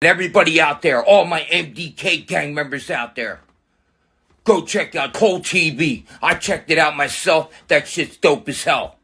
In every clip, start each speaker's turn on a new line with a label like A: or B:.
A: Everybody out there, all my MDK gang members out there, go check out Cold TV. I checked it out myself. That shit's dope as hell.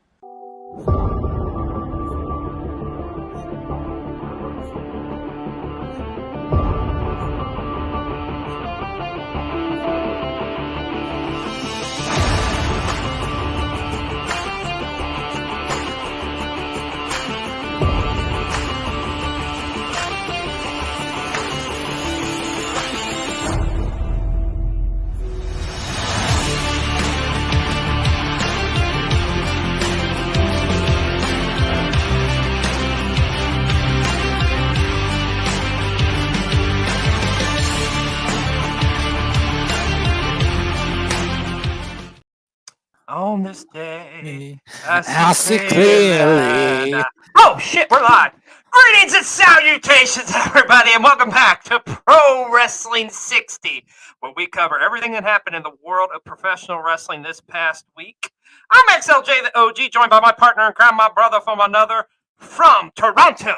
B: On this day,
C: I see clearly.
B: Oh shit, we're live. Greetings and salutations, everybody, and welcome back to Pro Wrestling 60, where we cover everything that happened in the world of professional wrestling this past week. I'm XLJ the OG, joined by my partner in crime, my brother from another, from Toronto,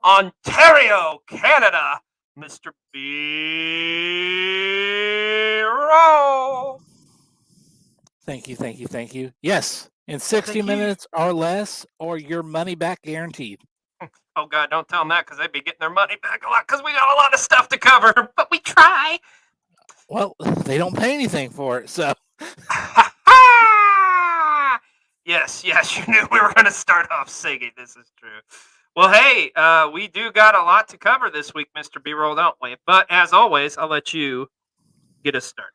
B: Ontario, Canada, Mr. B-Roll.
C: Thank you. Yes, in 60 minutes or less, or your money back guaranteed.
B: Oh, God, don't tell them that, because they'd be getting their money back a lot, because we got a lot of stuff to cover, but we try.
C: Well, they don't pay anything for it, so.
B: Yes, you knew we were going to start off singing. This is true. Well, hey, we do got a lot to cover this week, Mr. B-Roll, don't we? But as always, I'll let you get us started.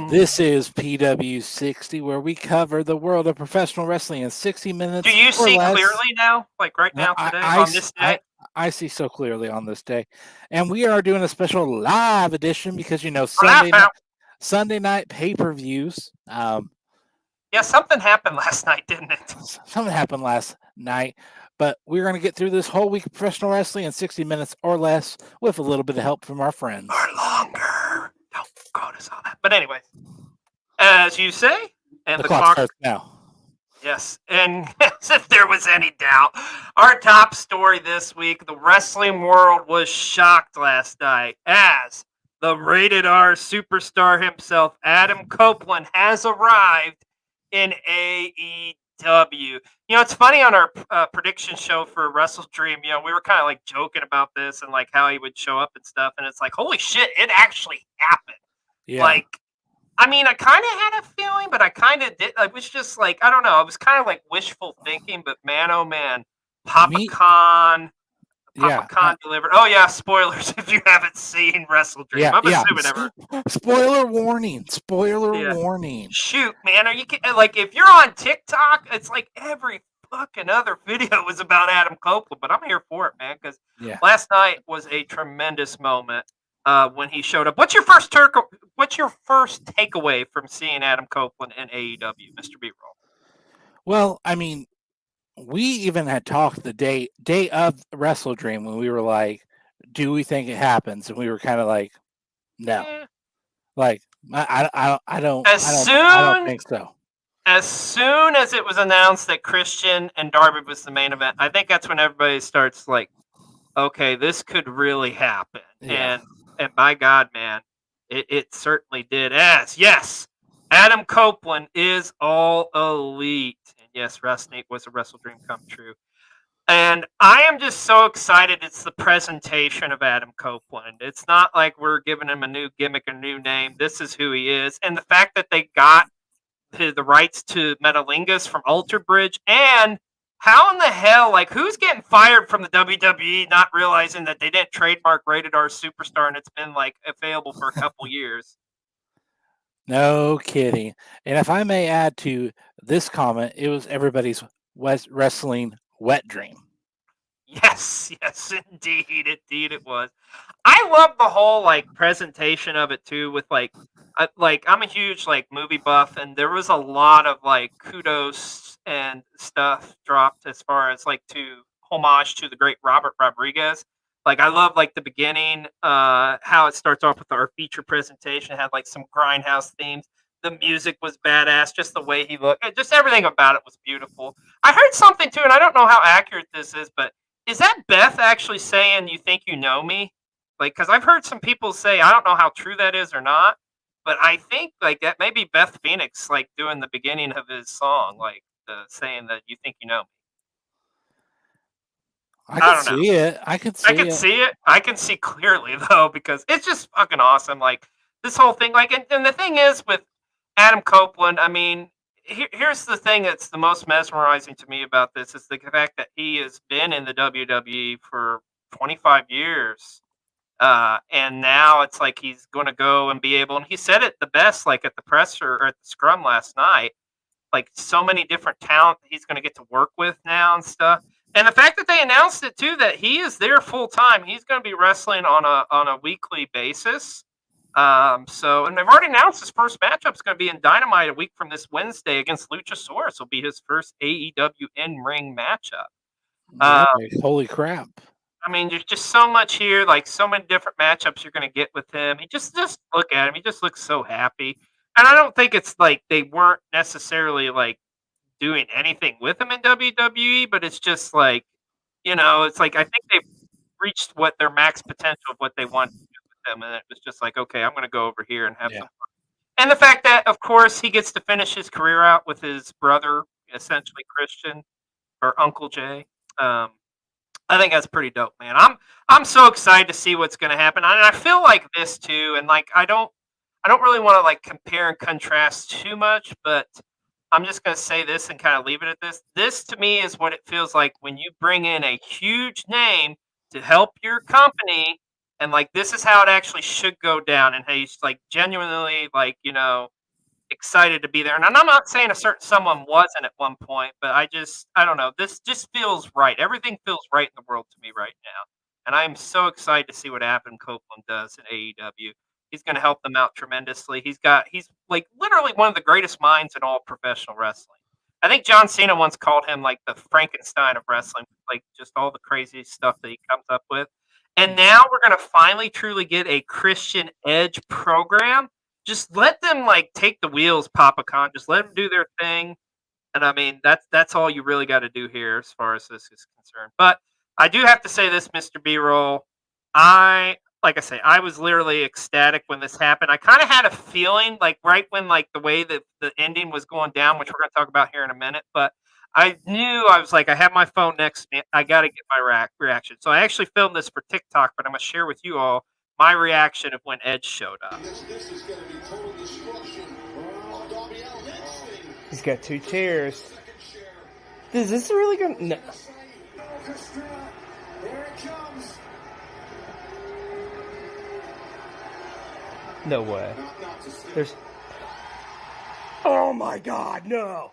C: This is PW60, where we cover the world of professional wrestling in 60 minutes.
B: Do you see clearly now? Like right now, today, on this day?
C: I see so clearly on this day. And we are doing a special live edition because, you know, Sunday night pay-per-views.
B: Yeah, something happened last night, didn't it?
C: Something happened last night. But we're going to get through this whole week of professional wrestling in 60 minutes or less with a little bit of help from our friends.
B: Or longer. Don't quote us on that. But anyway, as you say, and
C: the clock starts now.
B: Yes, and as if there was any doubt, our top story this week, the wrestling world was shocked last night as the rated R superstar himself, Adam Copeland, has arrived in AEW. You know, it's funny on our prediction show for Wrestle Dream, you know, we were kind of like joking about this and like how he would show up and stuff. And it's like, holy shit, it actually happened. Yeah. Like, I mean, I kind of had a feeling, but I kind of did. I was just like, I don't know. It was kind of like wishful thinking, but man, oh man, Papa Khan delivered. Oh yeah, spoilers if you haven't seen Wrestle Dream. I'm assuming ever.
C: Spoiler warning. Warning.
B: Shoot, man, are you kidding? Like if you're on TikTok, it's like every fucking other video was about Adam Copeland, but I'm here for it, man, because last night was a tremendous moment when he showed up. What's your first takeaway from seeing Adam Copeland in AEW, Mr. B-Roll?
C: Well, I mean, we even had talked the day of Wrestle Dream when we were like, do we think it happens? And we were kind of like, no. Like, I don't think so.
B: As soon as it was announced that Christian and Darby was the main event, I think that's when everybody starts like, okay, this could really happen. Yeah. And my God, man, it certainly did. Yes, Adam Copeland is all elite. Yes, wrestling was a Wrestle Dream come true. And I am just so excited. It's the presentation of Adam Copeland. It's not like we're giving him a new gimmick, a new name. This is who he is. And the fact that they got the rights to Metalingus from Alter Bridge, and how in the hell, like, who's getting fired from the WWE not realizing that they didn't trademark Rated R Superstar and it's been, like, available for a couple years?
C: No kidding. And if I may add to this comment, it was everybody's wrestling wet dream.
B: Yes, indeed it was. I love the whole like presentation of it too. With like I'm a huge like movie buff, and there was a lot of like kudos and stuff dropped as far as like to homage to the great Robert Rodriguez. Like I love like the beginning, how it starts off with our feature presentation. It had like some grindhouse themes. The music was badass. Just the way he looked, just everything about it was beautiful. I heard something too, and I don't know how accurate this is, but is that Beth actually saying "You think you know me"? Like, because I've heard some people say, I don't know how true that is or not, but I think like that maybe Beth Phoenix like doing the beginning of his song, like saying that "You think you know me."
C: I
B: I
C: can
B: don't know.
C: see it. I can
B: I
C: see
B: can
C: it.
B: see it. I can see clearly though, because it's just fucking awesome. Like this whole thing. Like, and the thing is with Adam Copeland. I mean, here's the thing that's the most mesmerizing to me about this is the fact that he has been in the WWE for 25 years, and now it's like he's going to go and be able. And he said it the best, like at the presser or at the scrum last night, like so many different talent that he's going to get to work with now and stuff. And the fact that they announced it too, that he is there full time, he's going to be wrestling on a weekly basis. So, and they've already announced his first matchup is going to be in Dynamite a week from this Wednesday against Luchasaurus. Will be his first AEW in ring matchup. Uh,
C: Holy crap!
B: I mean, there's just so much here, like so many different matchups you're going to get with him. He just look at him; he just looks so happy. And I don't think it's like they weren't necessarily like doing anything with him in WWE, but it's just like, it's like I think they've reached what their max potential of what they want to do with them, and it was just like, okay, I'm going to go over here and have some. And the fact that, of course, he gets to finish his career out with his brother, essentially Christian or Uncle Jay. I think that's pretty dope, man. I'm so excited to see what's going to happen, and I feel like this too. And like I don't really want to like compare and contrast too much, but I'm just going to say this and kind of leave it at this. This to me is what it feels like when you bring in a huge name to help your company, and like this is how it actually should go down, and how you like genuinely like excited to be there. And I'm not saying a certain someone wasn't at one point, but I don't know. This just feels right. Everything feels right in the world to me right now. And I'm so excited to see what Adam Copeland does in AEW. He's going to help them out tremendously. He's like literally one of the greatest minds in all professional wrestling. I think John Cena once called him like the Frankenstein of wrestling, like just all the crazy stuff that he comes up with. And now we're going to finally truly get a Christian Edge program. Just let them like take the wheels, Papa Khan. Just let them do their thing. And I mean, that's all you really got to do here as far as this is concerned. But I do have to say this, Mr. B-roll. Like I say, I was literally ecstatic when this happened. I kind of had a feeling like right when like the way that the ending was going down, which we're going to talk about here in a minute. But I knew I was like, I have my phone next to me. I got to get my reaction. So I actually filmed this for TikTok, but I'm going to share with you all my reaction of when Edge showed up.
D: This is going to be total destruction.
E: He's got two chairs. Is this really going to... No. No way. There's... Oh my God, no!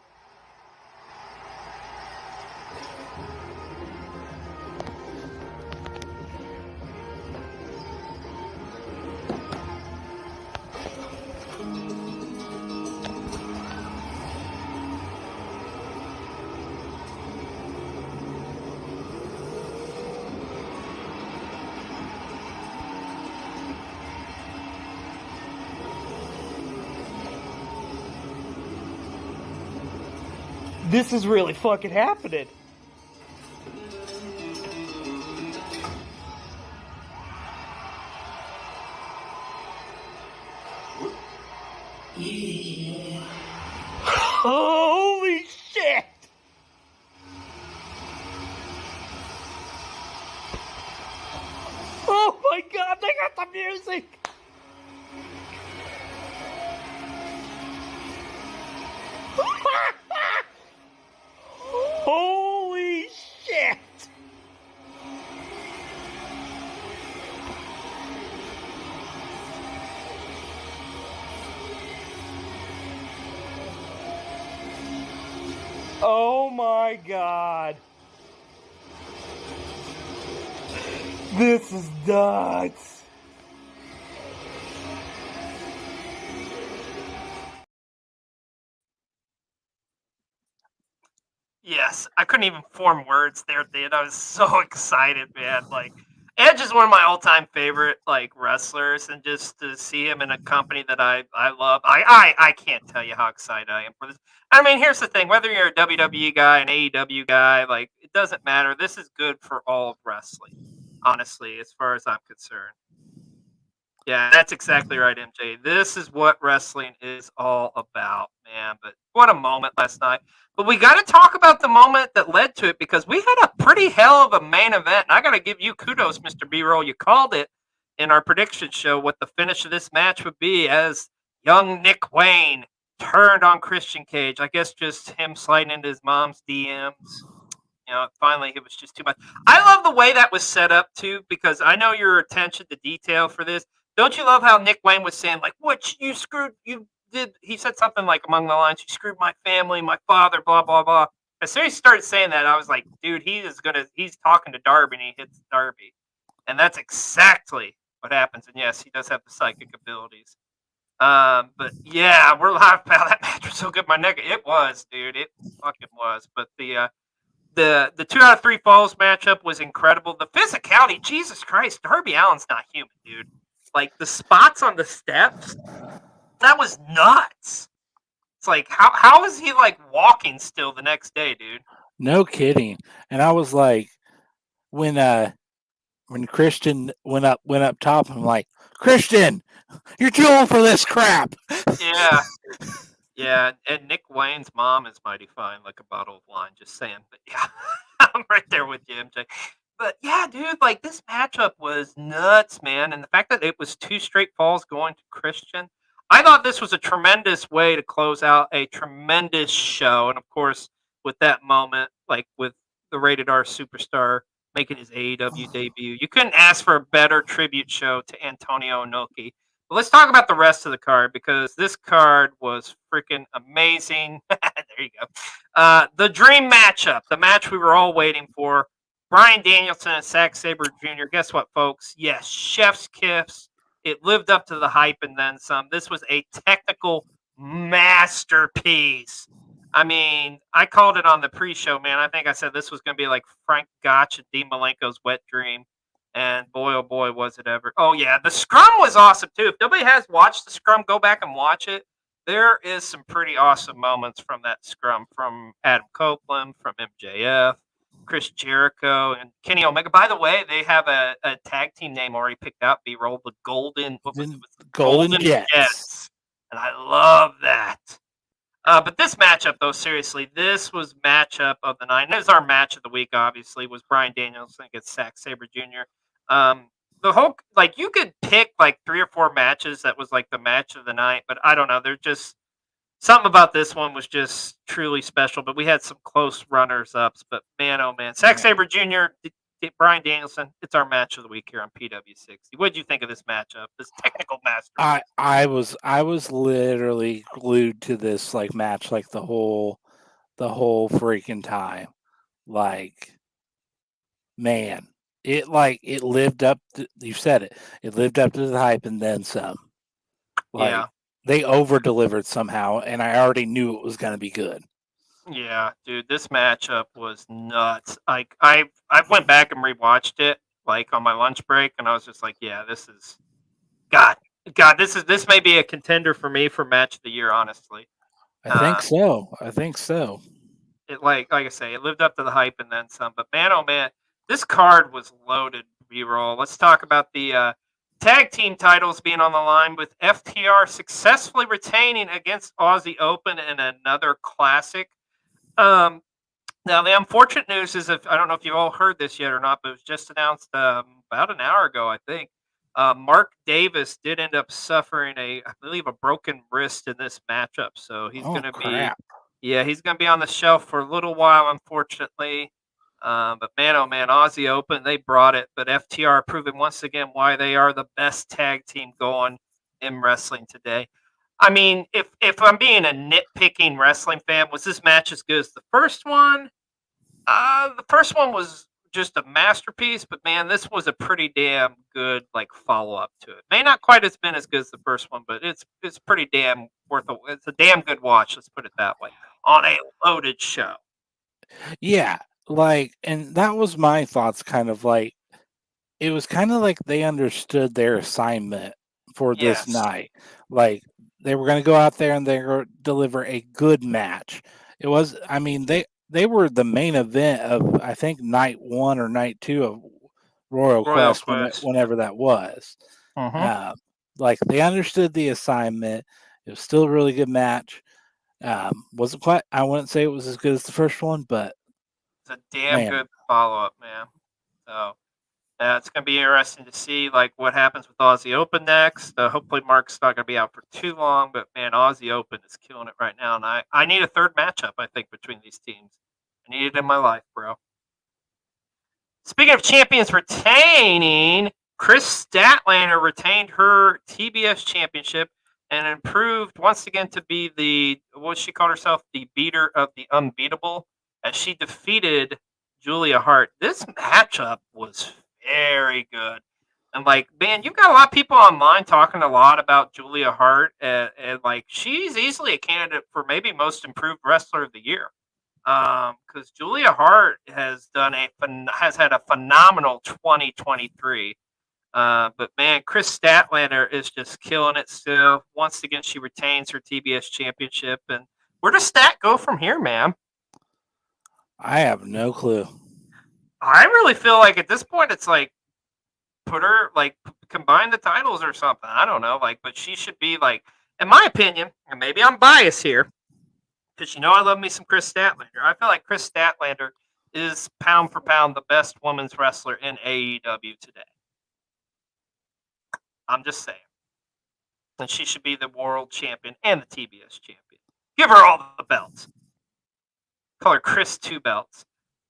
E: This is really fucking happening. Holy shit! Oh my God, they got the music! Holy shit! Oh my God. This is nuts.
B: Yes, I couldn't even form words there, dude. I was so excited, man. Like, Edge is one of my all-time favorite wrestlers, and just to see him in a company that I love, I can't tell you how excited I am for this. I mean, here's the thing: whether you're a WWE guy, an AEW guy, it doesn't matter. This is good for all of wrestling, honestly, as far as I'm concerned. Yeah, that's exactly right, MJ. This is what wrestling is all about, man. But what a moment last night. But we got to talk about the moment that led to it, because we had a pretty hell of a main event. And I got to give you kudos, Mr. B-Roll. You called it in our prediction show what the finish of this match would be, as young Nick Wayne turned on Christian Cage. I guess just him sliding into his mom's DMs. Finally, it was just too much. I love the way that was set up, too, because I know your attention to detail for this. Don't you love how Nick Wayne was saying, what you screwed, you did? He said something like along the lines, you screwed my family, my father, blah, blah, blah. As soon as he started saying that, I was like, dude, he's talking to Darby, and he hits Darby. And that's exactly what happens. And yes, he does have the psychic abilities. But yeah, we're live, pal. That match was so good. It was, dude. It fucking was. But the 2 out of 3 falls matchup was incredible. The physicality, Jesus Christ, Darby Allin's not human, dude. The spots on the steps, that was nuts. It's like, how is he walking still the next day, dude?
C: No kidding. And I was like, when Christian went up top, I'm like, Christian, you're too old for this crap.
B: Yeah. Yeah, and Nick Wayne's mom is mighty fine, like a bottle of wine, just saying. But yeah, I'm right there with you, MJ. But yeah, dude, this matchup was nuts, man. And the fact that it was 2 straight falls going to Christian, I thought this was a tremendous way to close out a tremendous show. And of course, with that moment, with the Rated R Superstar making his AEW debut, you couldn't ask for a better tribute show to Antonio Inoki. But let's talk about the rest of the card, because this card was freaking amazing. There you go. The dream matchup, the match we were all waiting for. Bryan Danielson and Zack Sabre Jr. Guess what, folks? Yes, chef's kiss. It lived up to the hype and then some. This was a technical masterpiece. I mean, I called it on the pre-show, man. I think I said this was going to be like Frank Gotch and Dean Malenko's Wet Dream. And boy, oh boy, was it ever. Oh, yeah, the scrum was awesome, too. If nobody has watched the scrum, go back and watch it. There is some pretty awesome moments from that scrum, from Adam Copeland, from MJF, Chris Jericho, and Kenny Omega. By the way, they have a tag team name already picked out. B-Roll, the Golden Jets. And I love that. But this matchup, though, seriously, this was matchup of the night. And it was our match of the week, obviously, was Bryan Danielson against Zack Sabre Jr. The whole, you could pick 3 or 4 matches that was the match of the night, but I don't know. They're just, something about this one was just truly special. But we had some close runners-ups. But man, oh man, Zack Sabre Jr., Bryan Danielson, it's our match of the week here on PW60. What did you think of this matchup? This technical master.
C: I was literally glued to this match the whole freaking time. Man, it lived up to, you said it. It lived up to the hype and then some.
B: Yeah.
C: They over delivered somehow, and I already knew it was going to be good.
B: Yeah, dude, this matchup was nuts. I went back and rewatched it on my lunch break, and I was just like, yeah, this is God, this may be a contender for me for match of the year, honestly.
C: I think so.
B: It like I say, it lived up to the hype and then some. But man, oh man, this card was loaded. B-roll. Let's talk about the tag team titles being on the line, with FTR successfully retaining against Aussie Open in another classic. Now, the unfortunate news is, I don't know if you've all heard this yet or not, but it was just announced about an hour ago, I think. Mark Davis did end up suffering I believe, a broken wrist in this matchup. So he's going to he's going to be on the shelf for a little while, unfortunately. But man, oh man, Aussie Open, they brought it. But FTR proving once again why they are the best tag team going in wrestling today. I mean, if I'm being a nitpicking wrestling fan, was this match as good as the first one? The first one was just a masterpiece, but man, this was a pretty damn good follow-up to it. May not quite have been as good as the first one, but it's pretty damn it's a damn good watch, let's put it that way, on a loaded show.
C: Yeah, and that was my thoughts, kind of it was kind of like they understood their assignment for this
B: Yes.
C: night. Like they were going to go out there and they were deliver a good match. It was, I mean, they were the main event of I think night 1 or night 2 of Royal Quest,
B: Quest.
C: whenever that was.
B: Mhm.
C: Like they understood the assignment. It was still a really good match. Wasn't quite. I wouldn't say it was as good as the first one, but
B: It's a damn
C: man,
B: good follow-up, man. So, it's gonna be interesting to see, like, what happens with Aussie Open next. Hopefully Mark's not gonna be out for too long, but, man, Aussie Open is killing it right now, and I need a third matchup, I think, between these teams. I need it in my life, bro. Speaking of champions retaining, Chris Statlander retained her TBS championship and improved once again to be what she called herself, the beater of the unbeatable, as she defeated Julia Hart. This matchup was very good. And like, man, you've got a lot of people online talking a lot about Julia Hart, and like, she's easily a candidate for maybe most improved wrestler of the year. Because Julia Hart has had a phenomenal 2023. But man, Chris Statlander is just killing it still. Once again, she retains her TBS championship. And where does Stat go from here, man?
C: I have no clue.
B: I really feel like at this point, it's like put her like combine the titles or something. I don't know, like, but she should be like, in my opinion, and maybe I'm biased here, because I love me some Chris Statlander. I feel like Chris Statlander is pound for pound the best women's wrestler in AEW today. I'm just saying. And she should be the world champion and the TBS champion. Give her all the belts. Call her Chris Two Belts.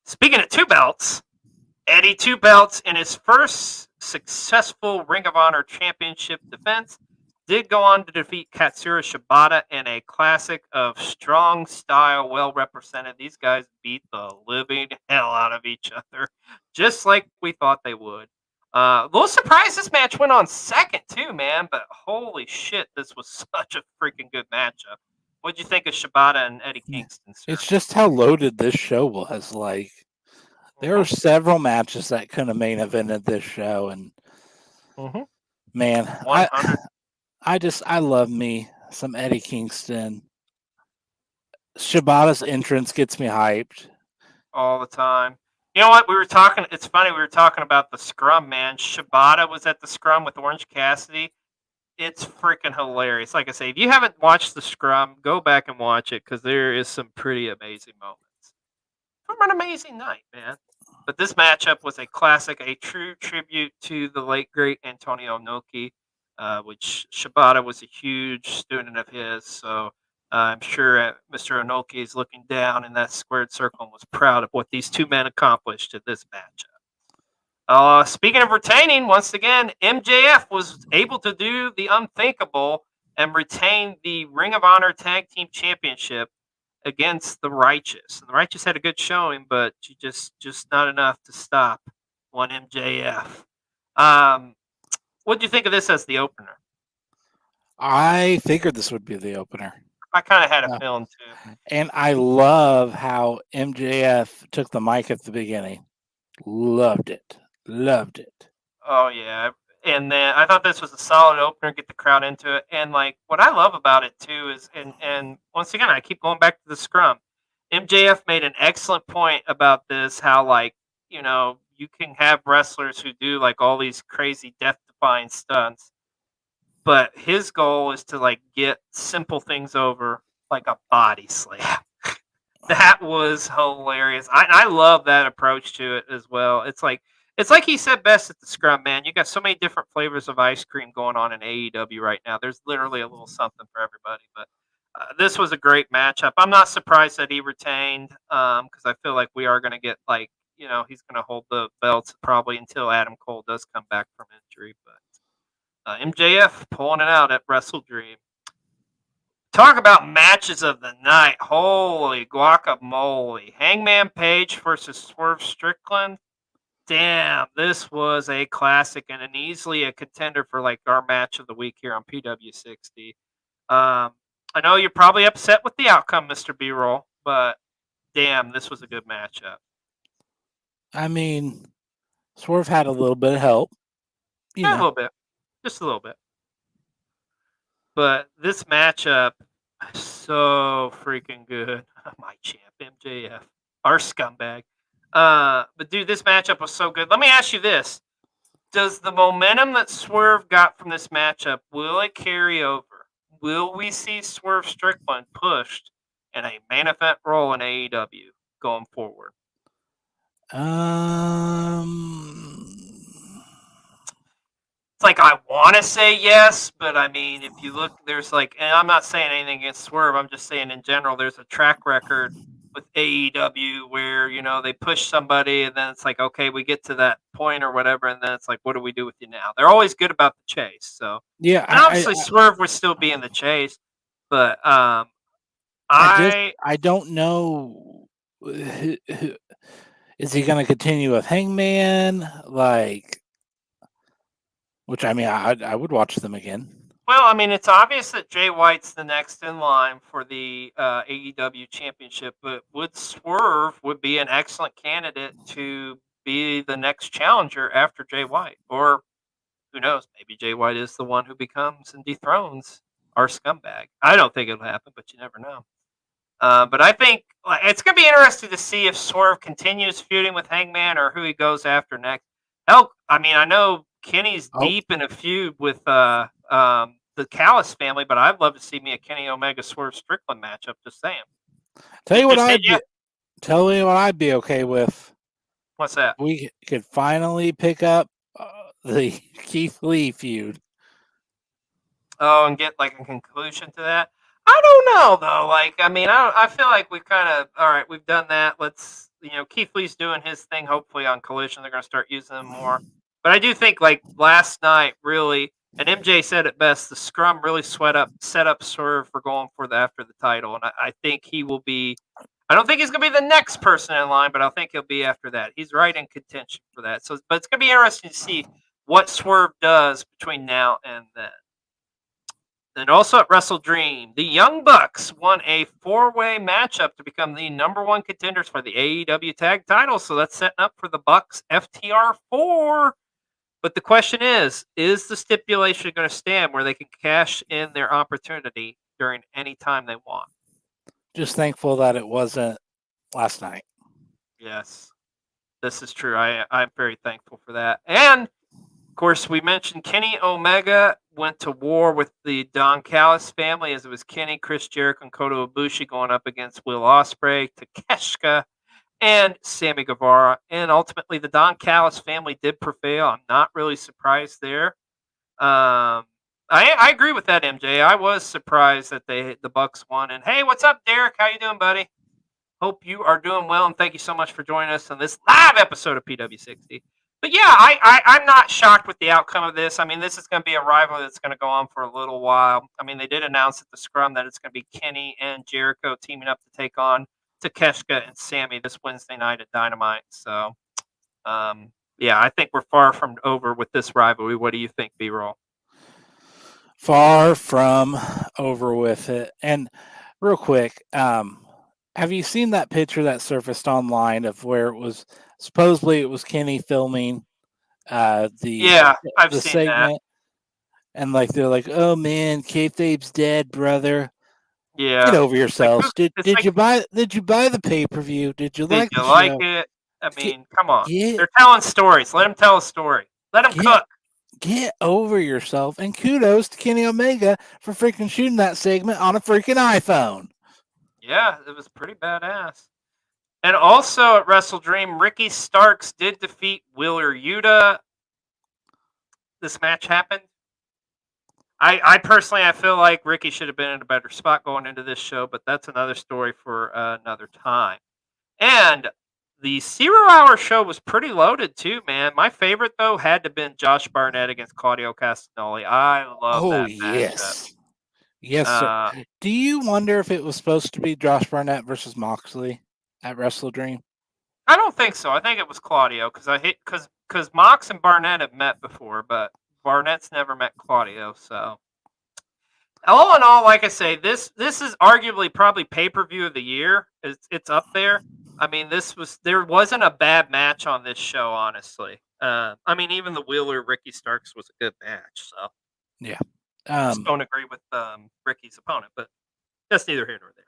B: Speaking of two belts, Eddie Two Belts in his first successful Ring of Honor championship defense did go on to defeat Katsura Shibata in a classic of strong style, well represented. These guys beat the living hell out of each other, just like we thought they would. A little surprised this match went on second too, man. But holy shit, this was such a freaking good matchup. What'd you think of Shibata and Eddie Kingston, sir?
C: It's just how loaded this show was. Like there were several matches that could have main evented this show, and man,
B: 100.
C: I love me some Eddie Kingston. Shibata's entrance gets me hyped.
B: All the time. You know what? It's funny, we were talking about the scrum, man. Shibata was at the scrum with Orange Cassidy. It's freaking hilarious. Like I say, if you haven't watched the scrum, go back and watch it, because there is some pretty amazing moments from an amazing night, man. But this matchup was a classic, a true tribute to the late great Antonio Inoki, which Shibata was a huge student of his. So I'm sure Mr. Inoki is looking down in that squared circle and was proud of what these two men accomplished in this matchup. Speaking of retaining, once again, MJF was able to do the unthinkable and retain the Ring of Honor Tag Team Championship against the Righteous. And the Righteous had a good showing, but just not enough to stop one MJF. What do you think of this as the opener?
C: I figured this would be the opener.
B: I kind of had a feeling too.
C: And I love how MJF took the mic at the beginning. Loved it.
B: Oh yeah. And then I thought this was a solid opener, get the crowd into it. And like what I love about it too is and once again I keep going back to the scrum. MJF made an excellent point about this, how like, you can have wrestlers who do like all these crazy death defying stunts, but his goal is to like get simple things over, like a body slam. That was hilarious. I love that approach to it as well. It's like he said best at the scrum, man. You got so many different flavors of ice cream going on in AEW right now. There's literally a little something for everybody. But this was a great matchup. I'm not surprised that he retained, because I feel like we are going to get like, he's going to hold the belts probably until Adam Cole does come back from injury. But MJF pulling it out at Wrestle Dream. Talk about matches of the night. Holy guacamole. Hangman Page versus Swerve Strickland. Damn, this was a classic and an easily a contender for like our match of the week here on PW60. I know you're probably upset with the outcome, Mr. B-Roll, but damn, this was a good matchup.
C: I mean, Swerve had a little bit of help. You
B: A
C: know.
B: little bit. Just a little bit. But this matchup is so freaking good. My champ, MJF. Our scumbag. But dude, this matchup was so good. Let me ask you this. Does the momentum that Swerve got from this matchup, will it carry over? Will we see Swerve Strickland pushed in a main event role in AEW going forward? It's like I want to say yes, but I mean, if you look, there's like, and I'm not saying anything against Swerve. I'm just saying in general, there's a track record with AEW where they push somebody, and then it's like, okay, we get to that point or whatever, and then it's like, what do we do with you now? They're always good about the chase. So
C: yeah,
B: and obviously Swerve would still be in the chase, but
C: I don't know. Is he going to continue with Hangman? Which I mean, I would watch them again.
B: Well, I mean, it's obvious that Jay White's the next in line for the AEW championship, but Swerve would be an excellent candidate to be the next challenger after Jay White. Or who knows, maybe Jay White is the one who becomes and dethrones our scumbag. I don't think it'll happen, but you never know. But I think it's going to be interesting to see if Swerve continues feuding with Hangman or who he goes after next. Hell, I mean, I know Kenny's deep in a feud with the Callis family, but I'd love to see me a Kenny Omega Swerve Strickland matchup. Just saying.
C: Tell you what I'd be okay with.
B: What's that?
C: We could finally pick up the Keith Lee feud.
B: Oh, and get like a conclusion to that. I don't know though. Like, I mean, I feel like we've kind of all right. We've done that. Let's Keith Lee's doing his thing. Hopefully on Collision, they're going to start using him more. But I do think like last night, really, and MJ said it best. The scrum really set up Swerve for going for after the title, and I think he will be. I don't think he's going to be the next person in line, but I think he'll be after that. He's right in contention for that. So, but it's going to be interesting to see what Swerve does between now and then. And also at Wrestle Dream, the Young Bucks won a 4-way matchup to become the number 1 contenders for the AEW tag title. So that's setting up for the Bucks FTR 4. But the question is the stipulation going to stand where they can cash in their opportunity during any time they want?
C: Just thankful that it wasn't last night.
B: Yes, this is true. I'm very thankful for that. And of course, we mentioned Kenny Omega went to war with the Don Callis family, as it was Kenny, Chris Jericho, and Kota Ibushi going up against Will Ospreay, Takeshita, and Sammy Guevara. And ultimately, the Don Callis family did prevail. I'm not really surprised there. I agree with that, MJ. I was surprised that the Bucks won. And hey, what's up, Derek? How you doing, buddy? Hope you are doing well, and thank you so much for joining us on this live episode of PW60. But yeah, I'm not shocked with the outcome of this. I mean, this is going to be a rivalry that's going to go on for a little while. I mean, they did announce at the scrum that it's going to be Kenny and Jericho teaming up to take on Takeshita and Sammy this Wednesday night at Dynamite. So, yeah, I think we're far from over with this rivalry. What do you think, B-Roll?
C: Far from over with it. And real quick, have you seen that picture that surfaced online of where it was supposedly it was Kenny filming
B: I've
C: the
B: seen
C: segment,
B: that.
C: and like they're like, "Oh man, kayfabe's dead, brother."
B: Yeah,
C: get over yourselves.
B: Like,
C: did you buy the pay-per-view? Did you like the
B: like
C: show?
B: it? I mean, come on, they're telling stories. Let them tell a story. Let them cook.
C: Get over yourself, and kudos to Kenny Omega for freaking shooting that segment on a freaking iPhone.
B: Yeah, it was pretty badass. And also at Wrestle Dream, Ricky Starks did defeat Wheeler Yuta. This match happened. I personally, I feel like Ricky should have been in a better spot going into this show, but that's another story for another time. And the 0 Hour show was pretty loaded too, man. My favorite though had to have been Josh Barnett against Claudio Castagnoli. I love that matchup.
C: Yes, sir. Do you wonder if it was supposed to be Josh Barnett versus Moxley at Wrestle Dream?
B: I don't think so. I think it was Claudio because Mox and Barnett have met before, but Barnett's never met Claudio. So, all in all, like I say, this is arguably probably pay-per-view of the year. It's up there. I mean, there wasn't a bad match on this show, honestly. I mean, even the Wheeler Ricky Starks was a good match. So
C: Yeah.
B: just don't agree with Ricky's opponent, but that's neither here nor there.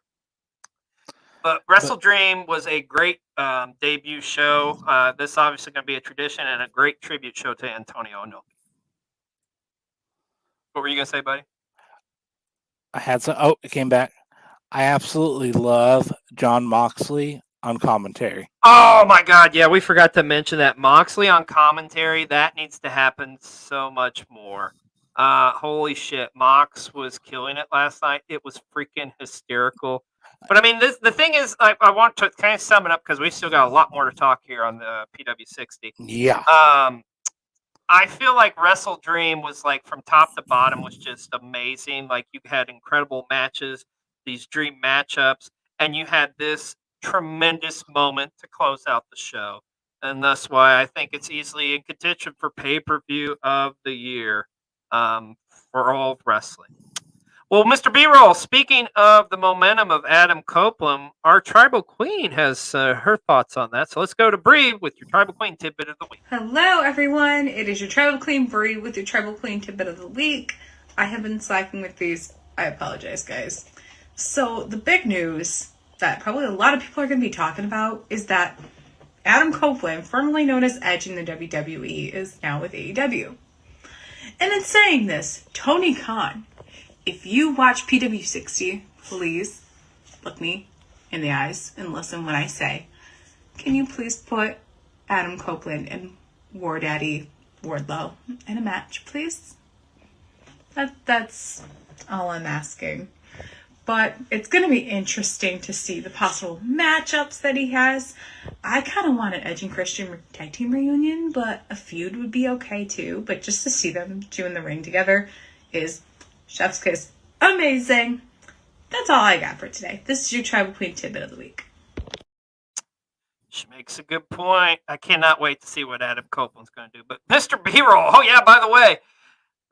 B: But Wrestle Dream was a great debut show. This obviously going to be a tradition and a great tribute show to Antonio Inoki. What were you going to say, buddy?
C: I had some. Oh, it came back. I absolutely love John Moxley on commentary.
B: Oh my God! Yeah, we forgot to mention that Moxley on commentary. That needs to happen so much more. Holy shit, Mox was killing it last night. It was freaking hysterical. But I mean, the thing is, I want to kind of sum it up because we still got a lot more to talk here on the PW60.
C: Yeah.
B: I feel like Wrestle Dream was like from top to bottom was just amazing. Like you had incredible matches, these dream matchups, and you had this tremendous moment to close out the show. And that's why I think it's easily in contention for pay-per-view of the year for all of wrestling. Well, Mr. B-Roll, speaking of the momentum of Adam Copeland, our Tribal Queen has her thoughts on that. So let's go to Bree with your Tribal Queen tidbit of the week.
F: Hello, everyone. It is your Tribal Queen, Bree, with your Tribal Queen tidbit of the week. I have been slacking with these. I apologize, guys. So the big news that probably a lot of people are going to be talking about is that Adam Copeland, formerly known as Edge in the WWE, is now with AEW. And in saying this, Tony Khan, if you watch PW60, please look me in the eyes and listen when I say, can you please put Adam Copeland and War Daddy Wardlow in a match, please? That's all I'm asking. But it's going to be interesting to see the possible matchups that he has. I kind of want an Edge and Christian tag team reunion, but a feud would be okay too. But just to see them two in the ring together is chef's kiss. Amazing. That's all I got for today. This is your Tribal Queen tidbit of the week.
B: She makes a good point. I cannot wait to see what Adam Copeland's going to do. But Mr. B-Roll, oh yeah, by the way,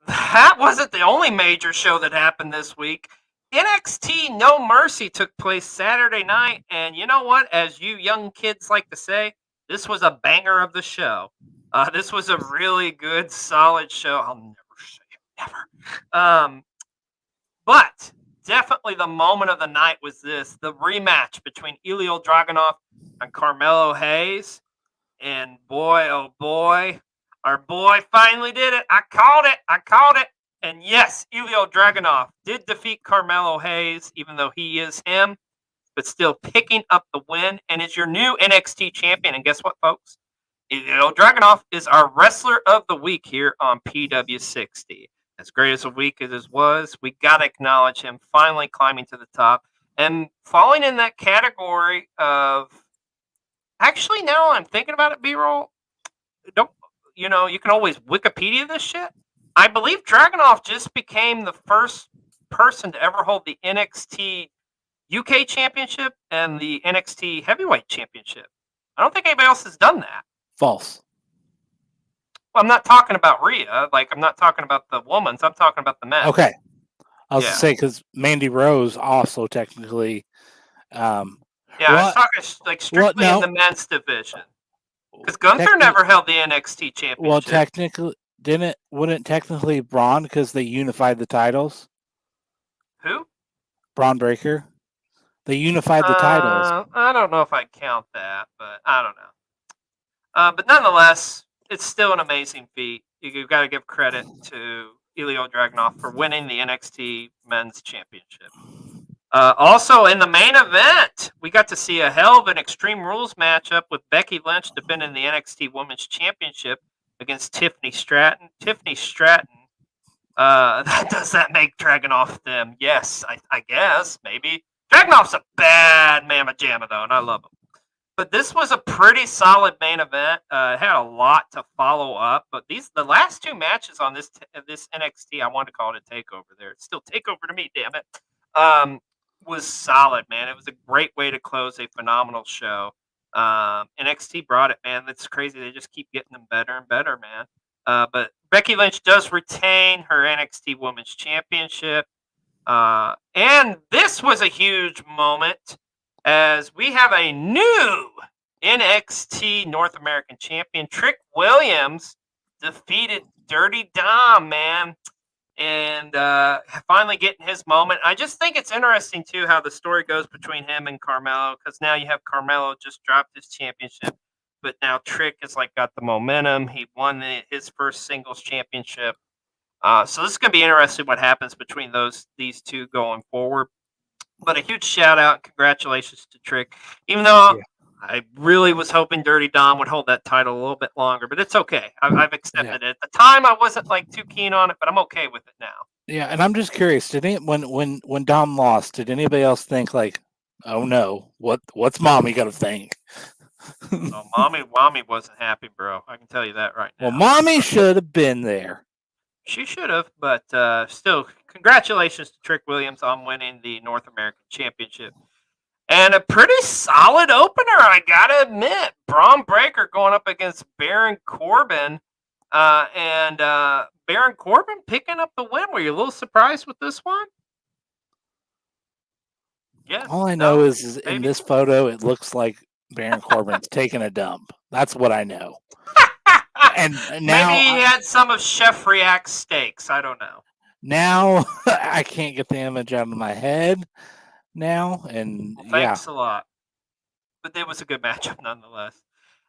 B: that wasn't the only major show that happened this week. NXT No Mercy took place Saturday night, and you know what? As you young kids like to say, this was a banger of the show. This was a really good, solid show. I'll never say it, never. But definitely the moment of the night was the rematch between Ilya Dragunov and Carmelo Hayes. And boy, oh boy, our boy finally did it. I called it. And yes, Ilya Dragunov did defeat Carmelo Hayes, even though he is him, but still picking up the win and is your new NXT champion. And guess what, folks? Ilya Dragunov is our Wrestler of the Week here on PW60. As great as a week as it was, we got to acknowledge him finally climbing to the top and falling in that category of... Actually, now I'm thinking about it, B-Roll. You can always Wikipedia this shit. I believe Dragunov just became the first person to ever hold the NXT UK Championship and the NXT Heavyweight Championship. I don't think anybody else has done that.
C: False.
B: Well, I'm not talking about Rhea. I'm not talking about the women's. I'm talking about the men.
C: Okay. I was going to say, because Mandy Rose also technically...
B: I was talking strictly in the men's division. Because Gunther never held the NXT Championship.
C: Well, technically... Wouldn't technically Braun, because they unified the titles?
B: Who?
C: Braun Breaker. They unified the titles.
B: I don't know if I'd count that, but I don't know. But nonetheless, it's still an amazing feat. You've got to give credit to Ilya Dragunov for winning the NXT Men's Championship. Also, in the main event, we got to see a hell of an Extreme Rules matchup with Becky Lynch defending the NXT Women's Championship against Tiffany Stratton. Tiffany Stratton, does that make Dragunov them? Yes, I guess, maybe. Dragunov's a bad mamma jamma, though, and I love him. But this was a pretty solid main event. It had a lot to follow up, but the last two matches on this NXT, I wanted to call it a takeover there. It's still takeover to me, damn it. Was solid, man. It was a great way to close a phenomenal show. NXT brought it, man. That's crazy. They just keep getting them better and better, man. But Becky Lynch does retain her NXT Women's Championship. And this was a huge moment as we have a new NXT North American Champion Trick Williams defeated Dirty Dom, man, and finally getting his moment. I just think it's interesting, too, how the story goes between him and Carmelo, because now you have Carmelo just dropped his championship, but now Trick has got the momentum. He won his first singles championship. So this is going to be interesting what happens between these two going forward. But a huge shout out and congratulations to Trick. Even though I really was hoping Dirty Dom would hold that title a little bit longer, but it's okay. I've accepted it. At the time, I wasn't too keen on it, but I'm okay with it now.
C: Yeah, and I'm just curious. When Dom lost, did anybody else think oh no, what's Mommy gonna think?
B: Oh, Mommy wasn't happy, bro. I can tell you that right now.
C: Well, Mommy should have been there.
B: She should have, but still, congratulations to Trick Williams on winning the North American Championship. And a pretty solid opener, I gotta admit. Braun Breaker going up against Baron Corbin. And Baron Corbin picking up the win. Were you a little surprised with this one? Yeah.
C: All I know is in this photo, it looks like Baron Corbin's taking a dump. That's what I know. And now
B: maybe he had some of Chef React's steaks. I don't know.
C: Now I can't get the image out of my head now. And
B: thanks a lot. But it was a good matchup nonetheless.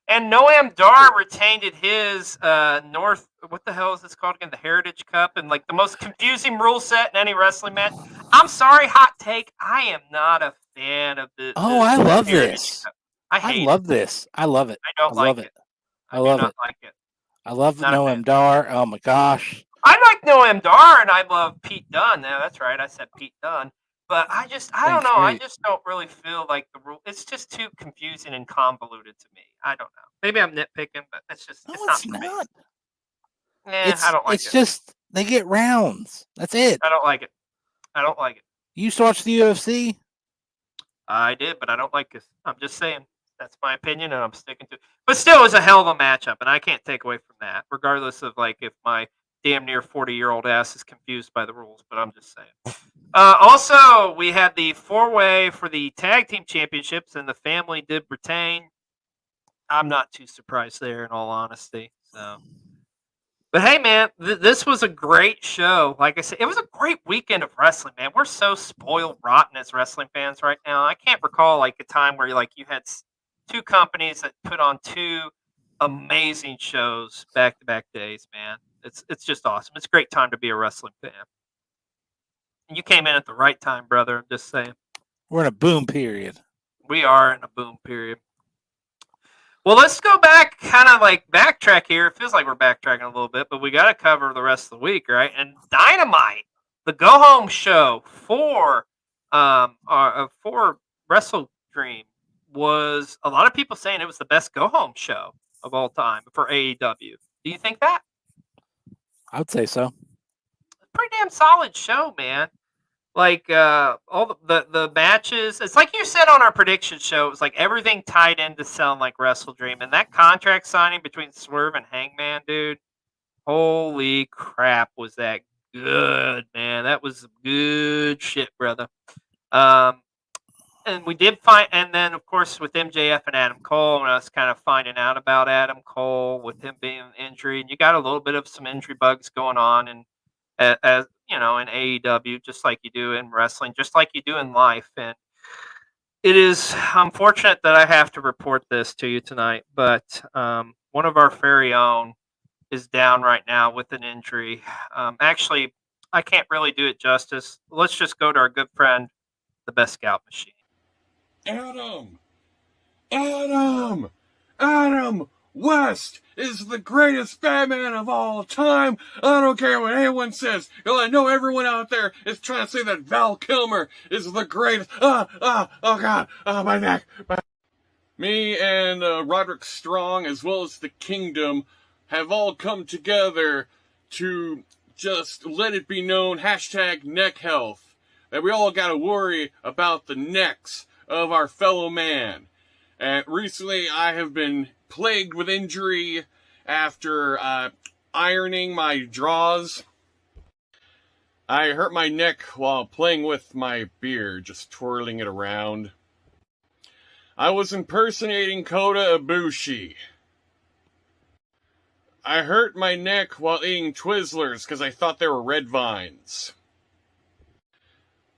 B: And Noam Dar retained his North. What the hell is this called again? The Heritage Cup, and the most confusing rule set in any wrestling match. I'm sorry, hot take. I am not a fan of the.
C: Oh, I love this.
B: I
C: love this. I love it.
B: I don't like it.
C: I love it.
B: Like it.
C: I love Noam Dar. Oh my gosh.
B: I like Noam Dar, and I love Pete Dunne. Now that's right. I said Pete Dunne. But I don't know. I just don't really feel like the rule. It's just too confusing and convoluted to me. I don't know. Maybe I'm nitpicking, but it's just it's not. Yeah, I don't like it.
C: It's just they get rounds. That's it.
B: I don't like it.
C: You used to watch the UFC?
B: I did, but I don't like it. I'm just saying. That's my opinion, and I'm sticking to it. But still, it was a hell of a matchup, and I can't take away from that, regardless of if my damn near 40-year-old ass is confused by the rules. But I'm just saying. Also, we had the 4-way for the tag team championships, and the family did retain. I'm not too surprised there, in all honesty. So, but hey, man, this was a great show. Like I said, it was a great weekend of wrestling, man. We're so spoiled rotten as wrestling fans right now. I can't recall a time where you had two companies that put on two amazing shows back-to-back days, man. It's just awesome. It's a great time to be a wrestling fan. You came in at the right time, brother. I'm just saying.
C: We're in a boom period.
B: We are in a boom period. Well, let's go back, kind of backtrack here. It feels like we're backtracking a little bit, but we got to cover the rest of the week, right? And Dynamite, the go-home show for Wrestle Dream, was a lot of people saying it was the best go-home show of all time for AEW. Do you think that?
C: I would say so.
B: Pretty damn solid show, man. All the matches. It's like you said on our prediction show. It was everything tied in to sound like Wrestle Dream, and that contract signing between Swerve and Hangman, dude. Holy crap, was that good, man? That was good shit, brother. And we did find, and then of course with MJF and Adam Cole, and us kind of finding out about Adam Cole with him being injured, and you got a little bit of some injury bugs going on, and as in AEW, just like you do in wrestling, just like you do in life. And it is unfortunate that I have to report this to you tonight, but one of our very own is down right now with an injury. Actually, I can't really do it justice. Let's just go to our good friend, the Best Scout Machine.
G: Adam West is the greatest Batman of all time. I don't care what anyone says. I know everyone out there is trying to say that Val Kilmer is the greatest. Oh God, my neck. Me and Roderick Strong, as well as the Kingdom, have all come together to just let it be known, #neck health, that we all gotta worry about the necks of our fellow man. And recently I have been plagued with injury after ironing my drawers. I hurt my neck while playing with my beard, just twirling it around. I was impersonating Kota Ibushi. I hurt my neck while eating Twizzlers because I thought they were red vines.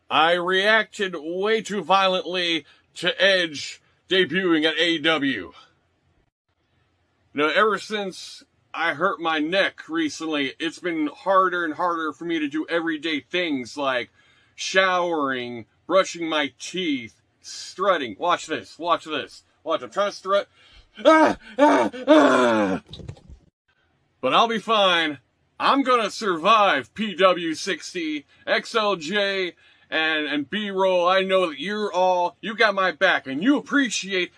G: I reacted way too violently to Edge debuting at AEW. Ever since I hurt my neck recently, it's been harder and harder for me to do everyday things like showering, brushing my teeth, strutting. Watch this. Watch, I'm trying to strut. But I'll be fine. I'm gonna survive PW60, XLJ, and B-roll. I know that you got my back, and you appreciate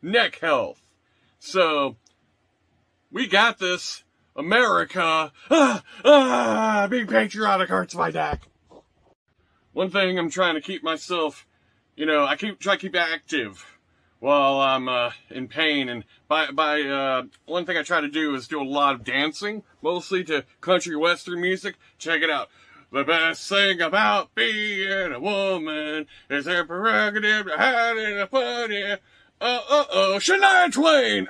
G: #neck health. So, we got this. America. Being patriotic hurts my neck. One thing I'm trying to keep myself, I try to keep active while I'm in pain. And by one thing I try to do is do a lot of dancing, mostly to country western music. Check it out. The best thing about being a woman is their prerogative to hide in a funny. Shania Twain!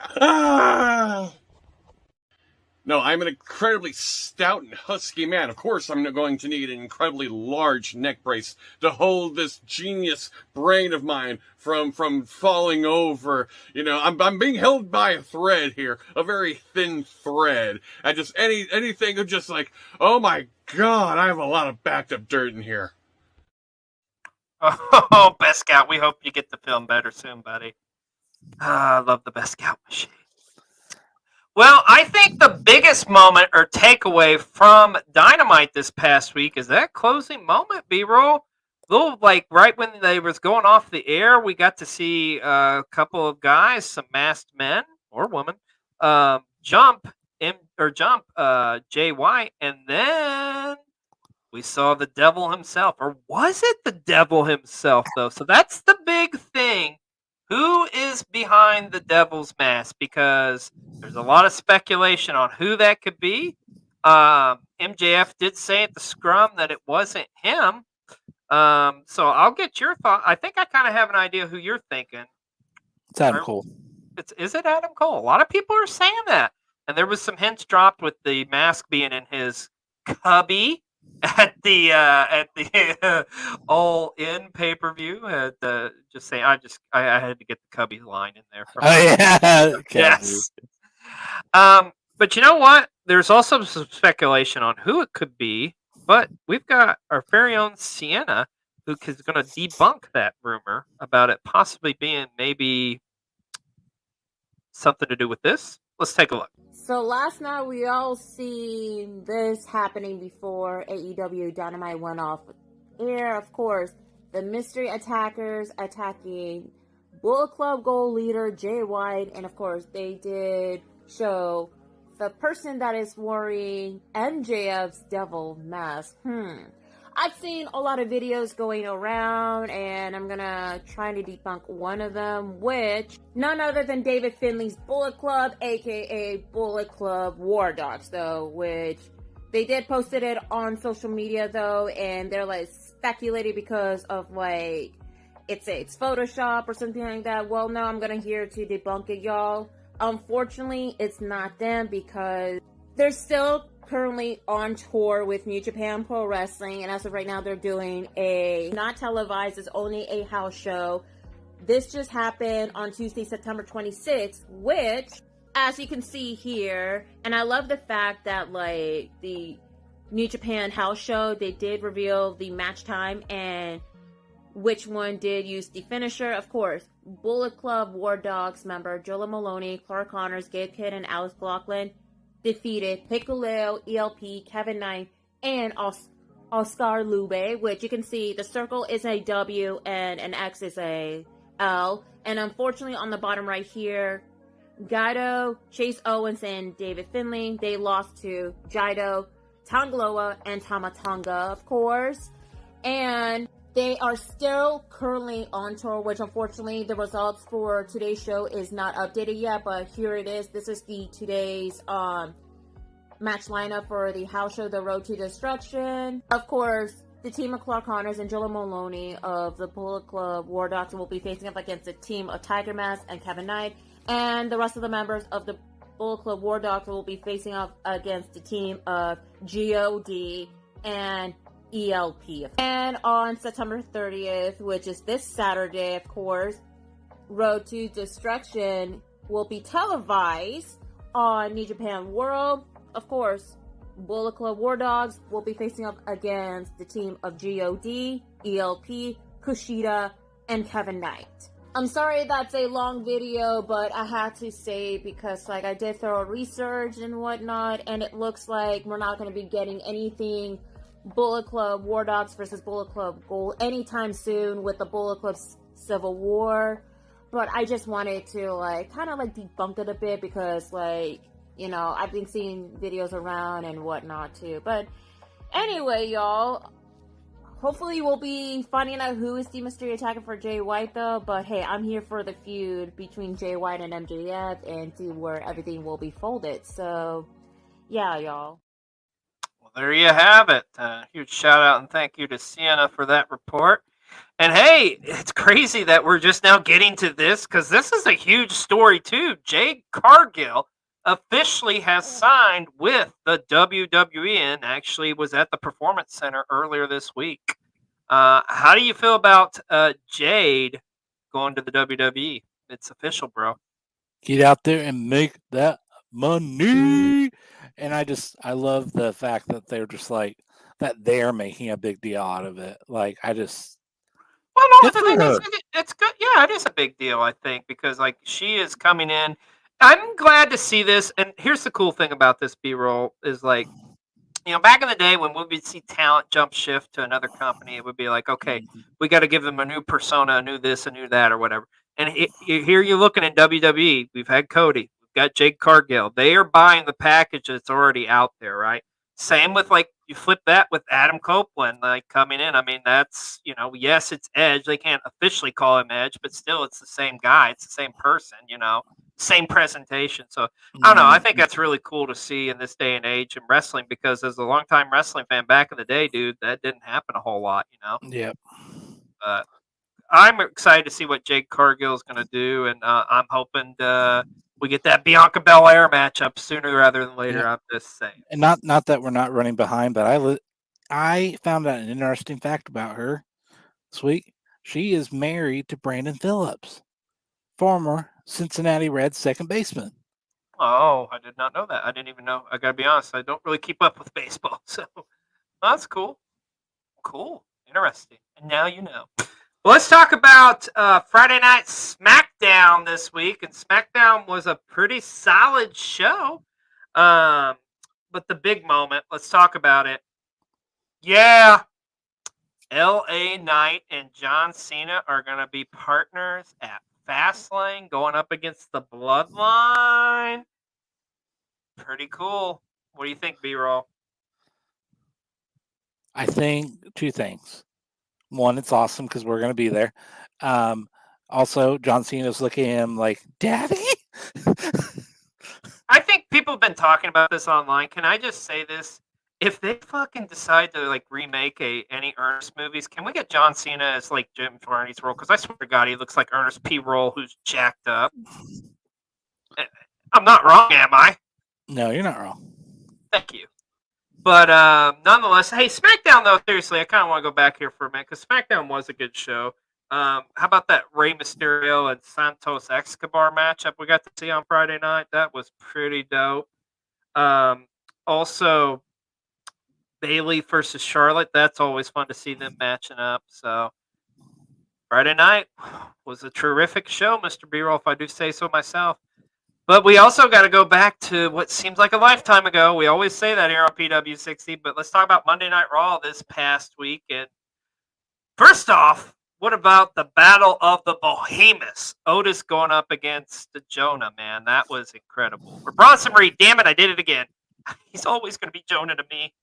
G: No, I'm an incredibly stout and husky man. Of course, I'm going to need an incredibly large neck brace to hold this genius brain of mine from falling over. I'm being held by a thread here, a very thin thread. And just anything of just like, oh my God, I have a lot of backed up dirt in here.
B: Oh, Best Scout, we hope you get the film better soon, buddy. I love the Best Scout machine. Well, I think the biggest moment or takeaway from Dynamite this past week is that closing moment, B-roll. Little right when they was going off the air, we got to see a couple of guys, some masked men or women, jump Jay White, and then we saw the devil himself. Or was it the devil himself, though? So that's the big thing. Who is behind the devil's mask? Because there's a lot of speculation on who that could be. MJF did say at the scrum that it wasn't him. So I'll get your thought. I think I kind of have an idea who you're thinking.
C: It's Adam Cole.
B: Is it Adam Cole? A lot of people are saying that. And there was some hints dropped with the mask being in his cubby at the All In pay-per-view. Just saying, I had to get the cubby line in there. Yes. But you know what? There's also some speculation on who it could be. But we've got our very own Sienna, who is going to debunk that rumor about it possibly being maybe something to do with this. Let's take a look.
H: So last night we all seen this happening before AEW Dynamite went off air. Of course, the mystery attackers attacking Bullet Club goal leader Jay White, and of course they did show the person that is wearing MJF's devil mask. I've seen a lot of videos going around, and I'm gonna try to debunk one of them, which none other than David Finley's Bullet Club, aka Bullet Club War Dogs, though, which they did posted it on social media though, and they're speculating because of it's Photoshop or something like that. Well, no, I'm gonna here to debunk it, y'all. Unfortunately, it's not them because they're still currently on tour with New Japan Pro Wrestling, and as of right now they're doing a not televised, it's only a house show. This just happened on Tuesday, September 26th, which, as you can see here, and I love the fact that the New Japan house show, they did reveal the match time and which one did use the finisher. Of course, Bullet Club War Dogs member Jola Maloney, Clark Connors, Gabe Kidd, and Alex Blockland defeated Piccolo, ELP, Kevin Knight, and Oscar Lube, which you can see the circle is a W and an X is a L. And unfortunately, on the bottom right here, Gaito, Chase Owens, and David Finley, they lost to Jaido, Tangaloa, and Tamatonga, of course. And they are still currently on tour, which unfortunately the results for today's show is not updated yet, but here it is. This is today's match lineup for the house show, The Road to Destruction. Of course, the team of Clark Connors and Joe Maloney of the Bullet Club War Dogs will be facing up against the team of Tiger Mask and Kevin Knight. And the rest of the members of the Bullet Club War Dogs will be facing up against the team of GOD and ELP. And on September 30th, which is this Saturday, of course, Road to Destruction will be televised on New Japan World. Of course, Bullet Club War Dogs will be facing up against the team of GOD, ELP, Kushida, and Kevin Knight. I'm sorry that's a long video, but I had to say because I did thorough research and whatnot, and it looks like we're not going to be getting anything Bullet Club War Dogs versus Bullet Club Gold anytime soon with the Bullet Club Civil War. But I just wanted to kind of debunk it a bit because I've been seeing videos around and whatnot too. But anyway, y'all, hopefully we'll be finding out who is the mystery attacker for Jay White though. But hey, I'm here for the feud between Jay White and MJF and see where everything will be folded. So yeah, y'all.
B: Well, there you have it. Huge shout out and thank you to Sienna for that report. And hey, it's crazy that we're just now getting to this because this is a huge story too. Jade Cargill officially has signed with the WWE and actually was at the Performance Center earlier this week. How do you feel about Jade going to the WWE? It's official, bro.
C: Get out there and make that money. And I love the fact that they're just that they're making a big deal out of it.
B: Well, no, the thing is, it's good. Yeah, it is a big deal, I think, because she is coming in. I'm glad to see this. And here's the cool thing about this B-roll is back in the day when we would see talent jump shift to another company, it would be okay, we got to give them a new persona, a new this, a new that, or whatever. And here you're looking at WWE. We've had Cody. We've got Jade Cargill. They are buying the package that's already out there, right? Same with you flip that with Adam Copeland coming in. I mean, that's yes, it's Edge. They can't officially call him Edge, but still, it's the same guy. It's the same person. Same presentation. So I don't know. I think that's really cool to see in this day and age in wrestling because as a longtime wrestling fan back in the day, dude, that didn't happen a whole lot.
C: Yep.
B: I'm excited to see what Jade Cargill is going to do, and I'm hoping we get that Bianca Belair matchup sooner rather than later. Yeah. I'm just saying.
C: And not that we're not running behind, but I found out an interesting fact about her this week. She is married to Brandon Phillips, former Cincinnati Reds second baseman.
B: Oh, I did not know that. I didn't even know. I got to be honest. I don't really keep up with baseball, so that's cool. Cool. Interesting. And now you know. Well, let's talk about Friday Night SmackDown this week. And SmackDown was a pretty solid show. But the big moment, let's talk about it. Yeah. LA Knight and John Cena are going to be partners at Fastlane going up against the Bloodline. Pretty cool. What do you think, B-Roll?
C: I think two things. One, it's awesome because we're going to be there. Also, John Cena's looking at him like, Daddy?
B: I think people have been talking about this online. Can I just say this? If they fucking decide to remake any Ernest movies, can we get John Cena as Jim Varney's role? Because I swear to God, he looks like Ernest P. Roll, who's jacked up. I'm not wrong, am I?
C: No, you're not wrong.
B: Thank you. But nonetheless, hey, SmackDown though, seriously, I kind of want to go back here for a minute because SmackDown was a good show. How about that Rey Mysterio and Santos Escobar matchup we got to see on Friday night? That was pretty dope. Also, Bayley versus Charlotte. That's always fun to see them matching up. So Friday night was a terrific show, Mr. B-Roll, if I do say so myself. But we also got to go back to what seems like a lifetime ago. We always say that here on PW60, but let's talk about Monday Night Raw this past week. And first off, what about the Battle of the Behemoths? Otis going up against Jonah, man. That was incredible. Or Bronson Reed, damn it, I did it again. He's always going to be Jonah to me.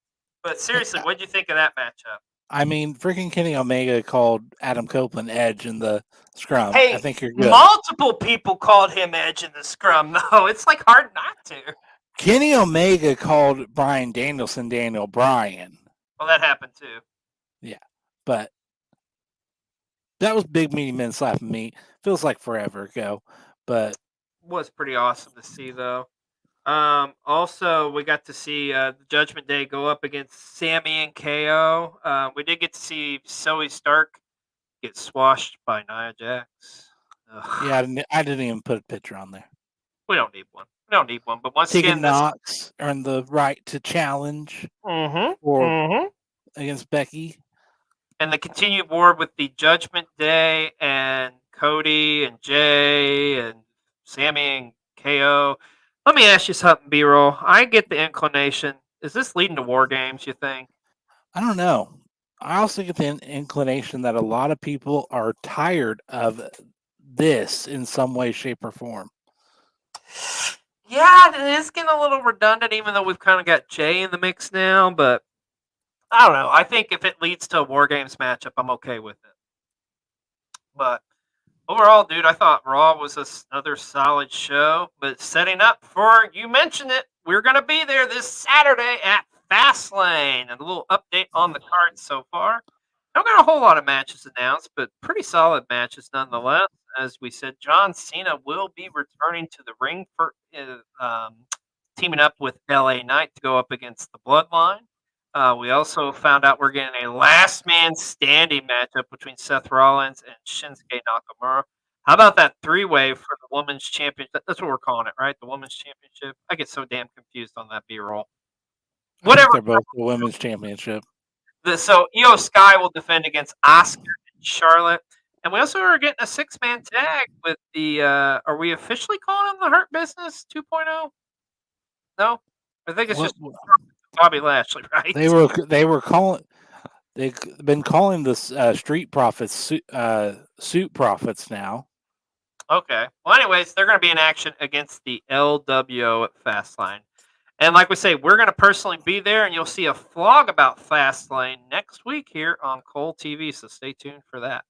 B: But seriously, what did you think of that matchup?
C: I mean, freaking Kenny Omega called Adam Copeland Edge in the scrum.
B: Hey,
C: I think you're good.
B: Multiple people called him Edge in the scrum, though. It's hard not to.
C: Kenny Omega called Bryan Danielson Daniel Bryan.
B: Well, that happened too.
C: Yeah, but that was Big Meaty Men slapping meat. Feels like forever ago, but
B: Was pretty awesome to see though. Also, we got to see the Judgment Day go up against Sammy and KO. We did get to see Zoe Stark get swashed by Nia Jax. Ugh.
C: yeah, I didn't even put a picture on there.
B: We don't need one. We don't need one. But once
C: Tegan
B: again, this.
C: Knox earned the right to challenge against Becky.
B: And the continued war with the Judgment Day and Cody and Jay and Sammy and KO. Let me ask you something, B-roll. I get the inclination. Is this leading to War Games, you think?
C: I don't know. I also get the inclination that a lot of people are tired of this in some way, shape, or form.
B: Yeah, it is getting a little redundant, even though we've kind of got Jay in the mix now. But I don't know. I think if it leads to a War Games matchup, I'm okay with it. But overall, dude, I thought Raw was another solid show. But setting up for, you mentioned it, we're going to be there this Saturday at Fastlane. And a little update on the card so far. Don't got a whole lot of matches announced, but pretty solid matches nonetheless. As we said, John Cena will be returning to the ring for teaming up with LA Knight to go up against the Bloodline. We also found out we're getting a last man standing matchup between Seth Rollins and Shinsuke Nakamura. How about that 3-way for the Women's Championship? That's what we're calling it, right? The Women's Championship. I get so damn confused on that B-roll.
C: Whatever. They're both the Women's Championship.
B: So Io Sky will defend against Asuka and Charlotte. And we also are getting a 6-man tag with the, are we officially calling them the Hurt Business 2.0? No? I think it's just Bobby Lashley, right?
C: They've been calling this Street Profits Suit Profits now.
B: Okay. Well, anyways, they're going to be in action against the LWO at Fastlane. And like we say, we're going to personally be there, and you'll see a vlog about Fastlane next week here on Cole TV, so stay tuned for that.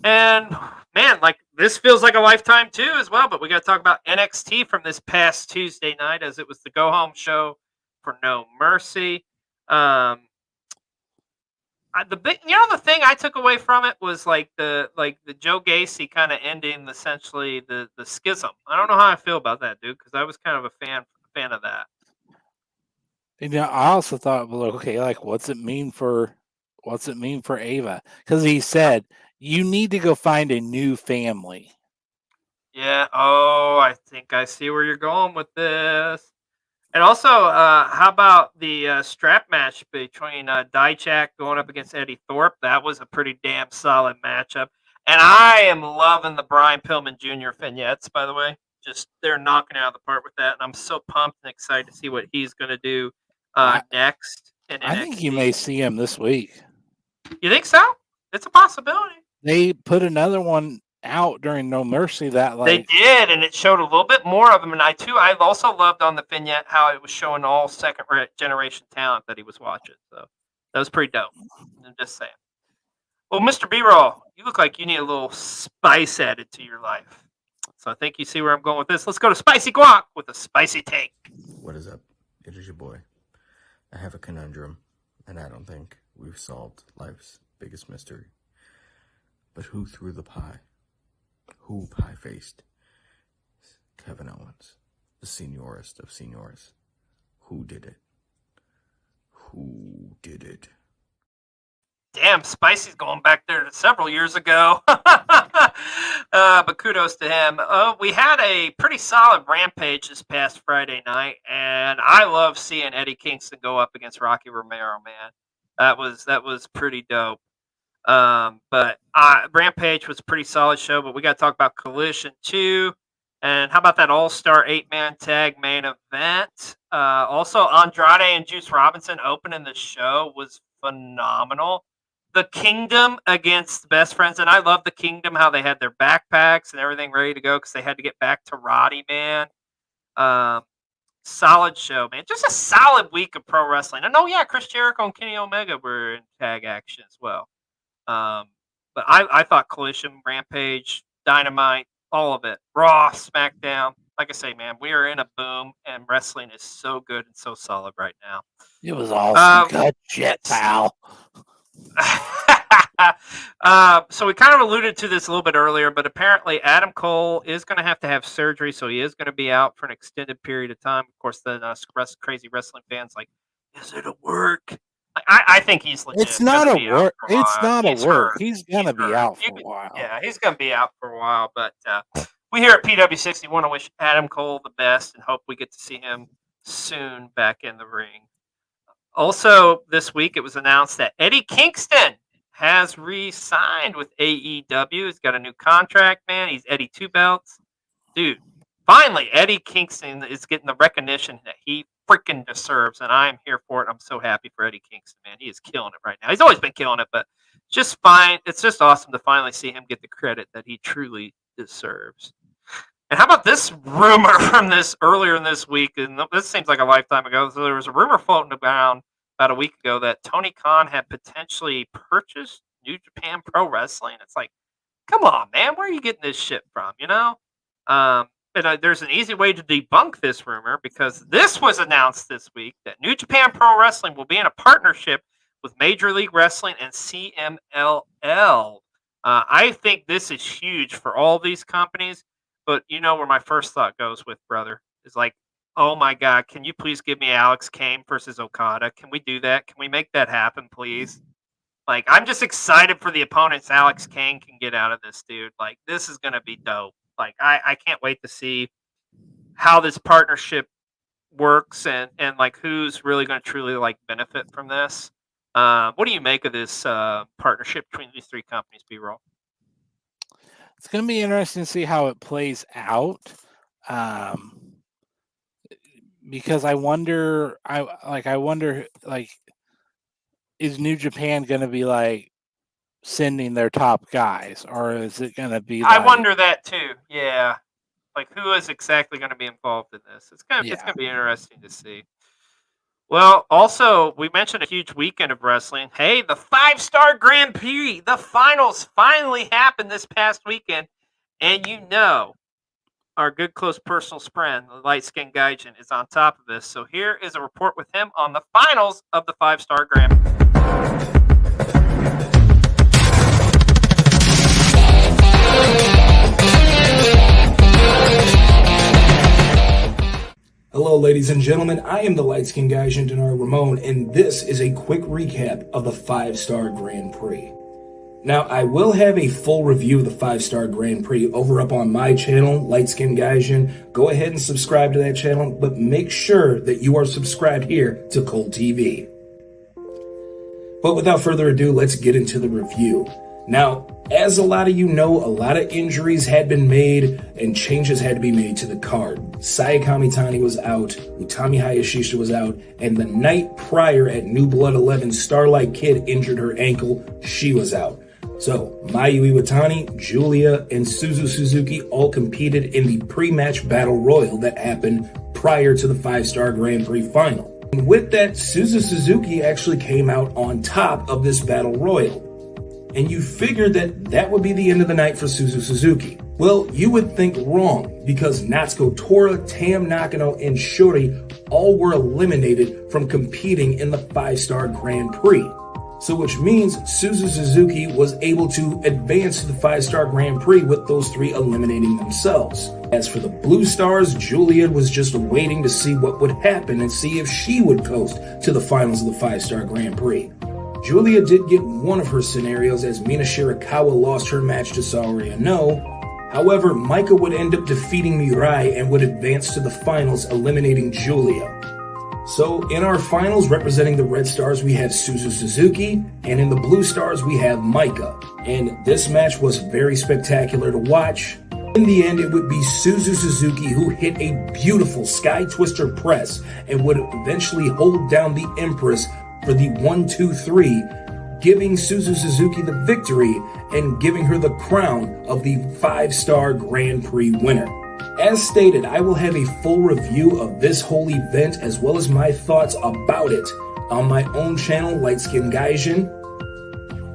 B: And, man, like, this feels like a lifetime, too, as well, but we got to talk about NXT from this past Tuesday night, as it was the go-home show for No Mercy. The thing I took away from it was, like the Joe Gacy kind of ending, essentially, the schism. I don't know how I feel about that, dude, because I was kind of a fan of that.
C: And I also thought, well, okay, like what's it mean for Ava? Because he said you need to go find a new family.
B: Yeah. Oh, I think I see where you're going with this. And also, how about the strap match between Dijak going up against Eddie Thorpe? That was a pretty damn solid matchup. And I am loving the Brian Pillman Jr. vignettes, by the way. Just they're knocking it out of the park with that, and I'm so pumped and excited to see what he's going to do next.
C: I think you may see him this week.
B: You think so? It's a possibility.
C: They put another one out during No Mercy that
B: they did, and it showed a little bit more of him. And I also loved on the vignette how it was showing all second generation talent that he was watching. So that was pretty dope. I'm just saying. Well, Mr. B-Roll, you look like you need a little spice added to your life. So I think you see where I'm going with this. Let's go to Spicy Guac with a spicy take.
I: What is up? It is your boy. I have a conundrum, and I don't think we've solved life's biggest mystery. But who threw the pie? Who pie-faced Kevin Owens, the seniorest of seniors? Who did it? Who did it?
B: Damn, Spicy's going back there to several years ago. But kudos to him. We had a pretty solid Rampage this past Friday night, and I love seeing Eddie Kingston go up against Rocky Romero, man. That was pretty dope. But Rampage was a pretty solid show, but we got to talk about Collision too. And how about that all-star 8-man tag main event? Also, Andrade and Juice Robinson opening the show was phenomenal. The Kingdom against the Best Friends, and I love the Kingdom, how they had their backpacks and everything ready to go because they had to get back to Roddy, man. Solid show, man. Just a solid week of pro wrestling. And yeah, Chris Jericho and Kenny Omega were in tag action as well. But I thought Collision, Rampage, Dynamite, all of it, Raw, SmackDown. Like I say, man, we are in a boom, and wrestling is so good and so solid right now.
C: It was awesome. Good shit, pal.
B: So we kind of alluded to this a little bit earlier, but apparently Adam Cole is going to have surgery, so he is going to be out for an extended period of time. Of course, the crazy wrestling fans like, is it a work? I think he's legit.
C: It's not a work. It's
B: while.
C: not a
B: He's
C: work.
B: hurt.
C: He's gonna be
B: hurt.
C: out for a while.
B: Yeah, he's going to be out for a while. But we here at PW60 want to wish Adam Cole the best and hope we get to see him soon back in the ring. Also, this week it was announced that Eddie Kingston has re-signed with AEW. He's got a new contract, man. He's Eddie Two Belts. Dude, finally, Eddie Kingston is getting the recognition that he freaking deserves, and I'm here for it. I'm so happy for Eddie Kingston, man. He is killing it right now. He's always been killing it, but just fine. It's just awesome to finally see him get the credit that he truly deserves. And how about this rumor from this earlier in this week? And this seems like a lifetime ago. So there was a rumor floating around about a week ago that Tony Khan had potentially purchased New Japan Pro Wrestling. It's like, come on, man, where are you getting this shit from? You know, there's an easy way to debunk this rumor because this was announced this week that New Japan Pro Wrestling will be in a partnership with Major League Wrestling and CMLL. I think this is huge for all these companies. But you know where my first thought goes with, brother, is like, oh my God, can you please give me Alex Kane versus Okada? Can we do that? Can we make that happen, please? Like, I'm just excited for the opponents Alex Kane can get out of this, dude. Like, this is going to be dope. Like, I can't wait to see how this partnership works and like who's really going to truly like benefit from this. What do you make of this partnership between these three companies, B-Roll?
C: It's going to be interesting to see how it plays out, because I wonder, is New Japan going to be like sending their top guys, or is it going to be?
B: I wonder that too. Yeah, like who is exactly going to be involved in this? It's going to be interesting to see. Well, also, we mentioned a huge weekend of wrestling. Hey, the 5-Star Grand Prix, the finals finally happened this past weekend. And you know, our good, close personal friend, the light-skinned Gaijin, is on top of this. So here is a report with him on the finals of the 5-Star Grand Prix.
J: Hello, ladies and gentlemen. I am the light-skinned Gaijin Denar Ramon, and this is a quick recap of the 5-Star Grand Prix. Now, I will have a full review of the 5-Star Grand Prix over up on my channel, Light-Skinned Gaijin. Go ahead and subscribe to that channel, but make sure that you are subscribed here to Cold TV. But without further ado, let's get into the review. Now, as a lot of you know, a lot of injuries had been made and changes had to be made to the card. Sayakami Tani was out, Utami Hayashishita was out, and the night prior at New Blood 11, Starlight Kid injured her ankle. She was out. So, Mayu Iwatani, Julia, and Suzu Suzuki all competed in the pre-match battle royal that happened prior to the 5-Star Grand Prix final. And with that, Suzu Suzuki actually came out on top of this battle royal. And you figured that that would be the end of the night for Suzu Suzuki. Well, you would think wrong, because Natsuko Tora, Tam Nakano, and Shuri all were eliminated from competing in the 5-Star Grand Prix. So which means Suzu Suzuki was able to advance to the 5-Star Grand Prix with those three eliminating themselves. As for the Blue Stars, Julia was just waiting to see what would happen and see if she would coast to the finals of the 5-Star Grand Prix. Julia did get one of her scenarios as Mina Shirakawa lost her match to Saori Ano. However, Maika would end up defeating Mirai and would advance to the finals, eliminating Julia. So in our finals, representing the Red Stars, we have Suzu Suzuki, and in the Blue Stars, we have Maika. And this match was very spectacular to watch. In the end, it would be Suzu Suzuki who hit a beautiful Sky Twister press and would eventually hold down the Empress for the 1-2-3, giving Suzu Suzuki the victory and giving her the crown of the 5-Star Grand Prix winner. As stated, I will have a full review of this whole event as well as my thoughts about it on my own channel, Light-Skinned Gaijin.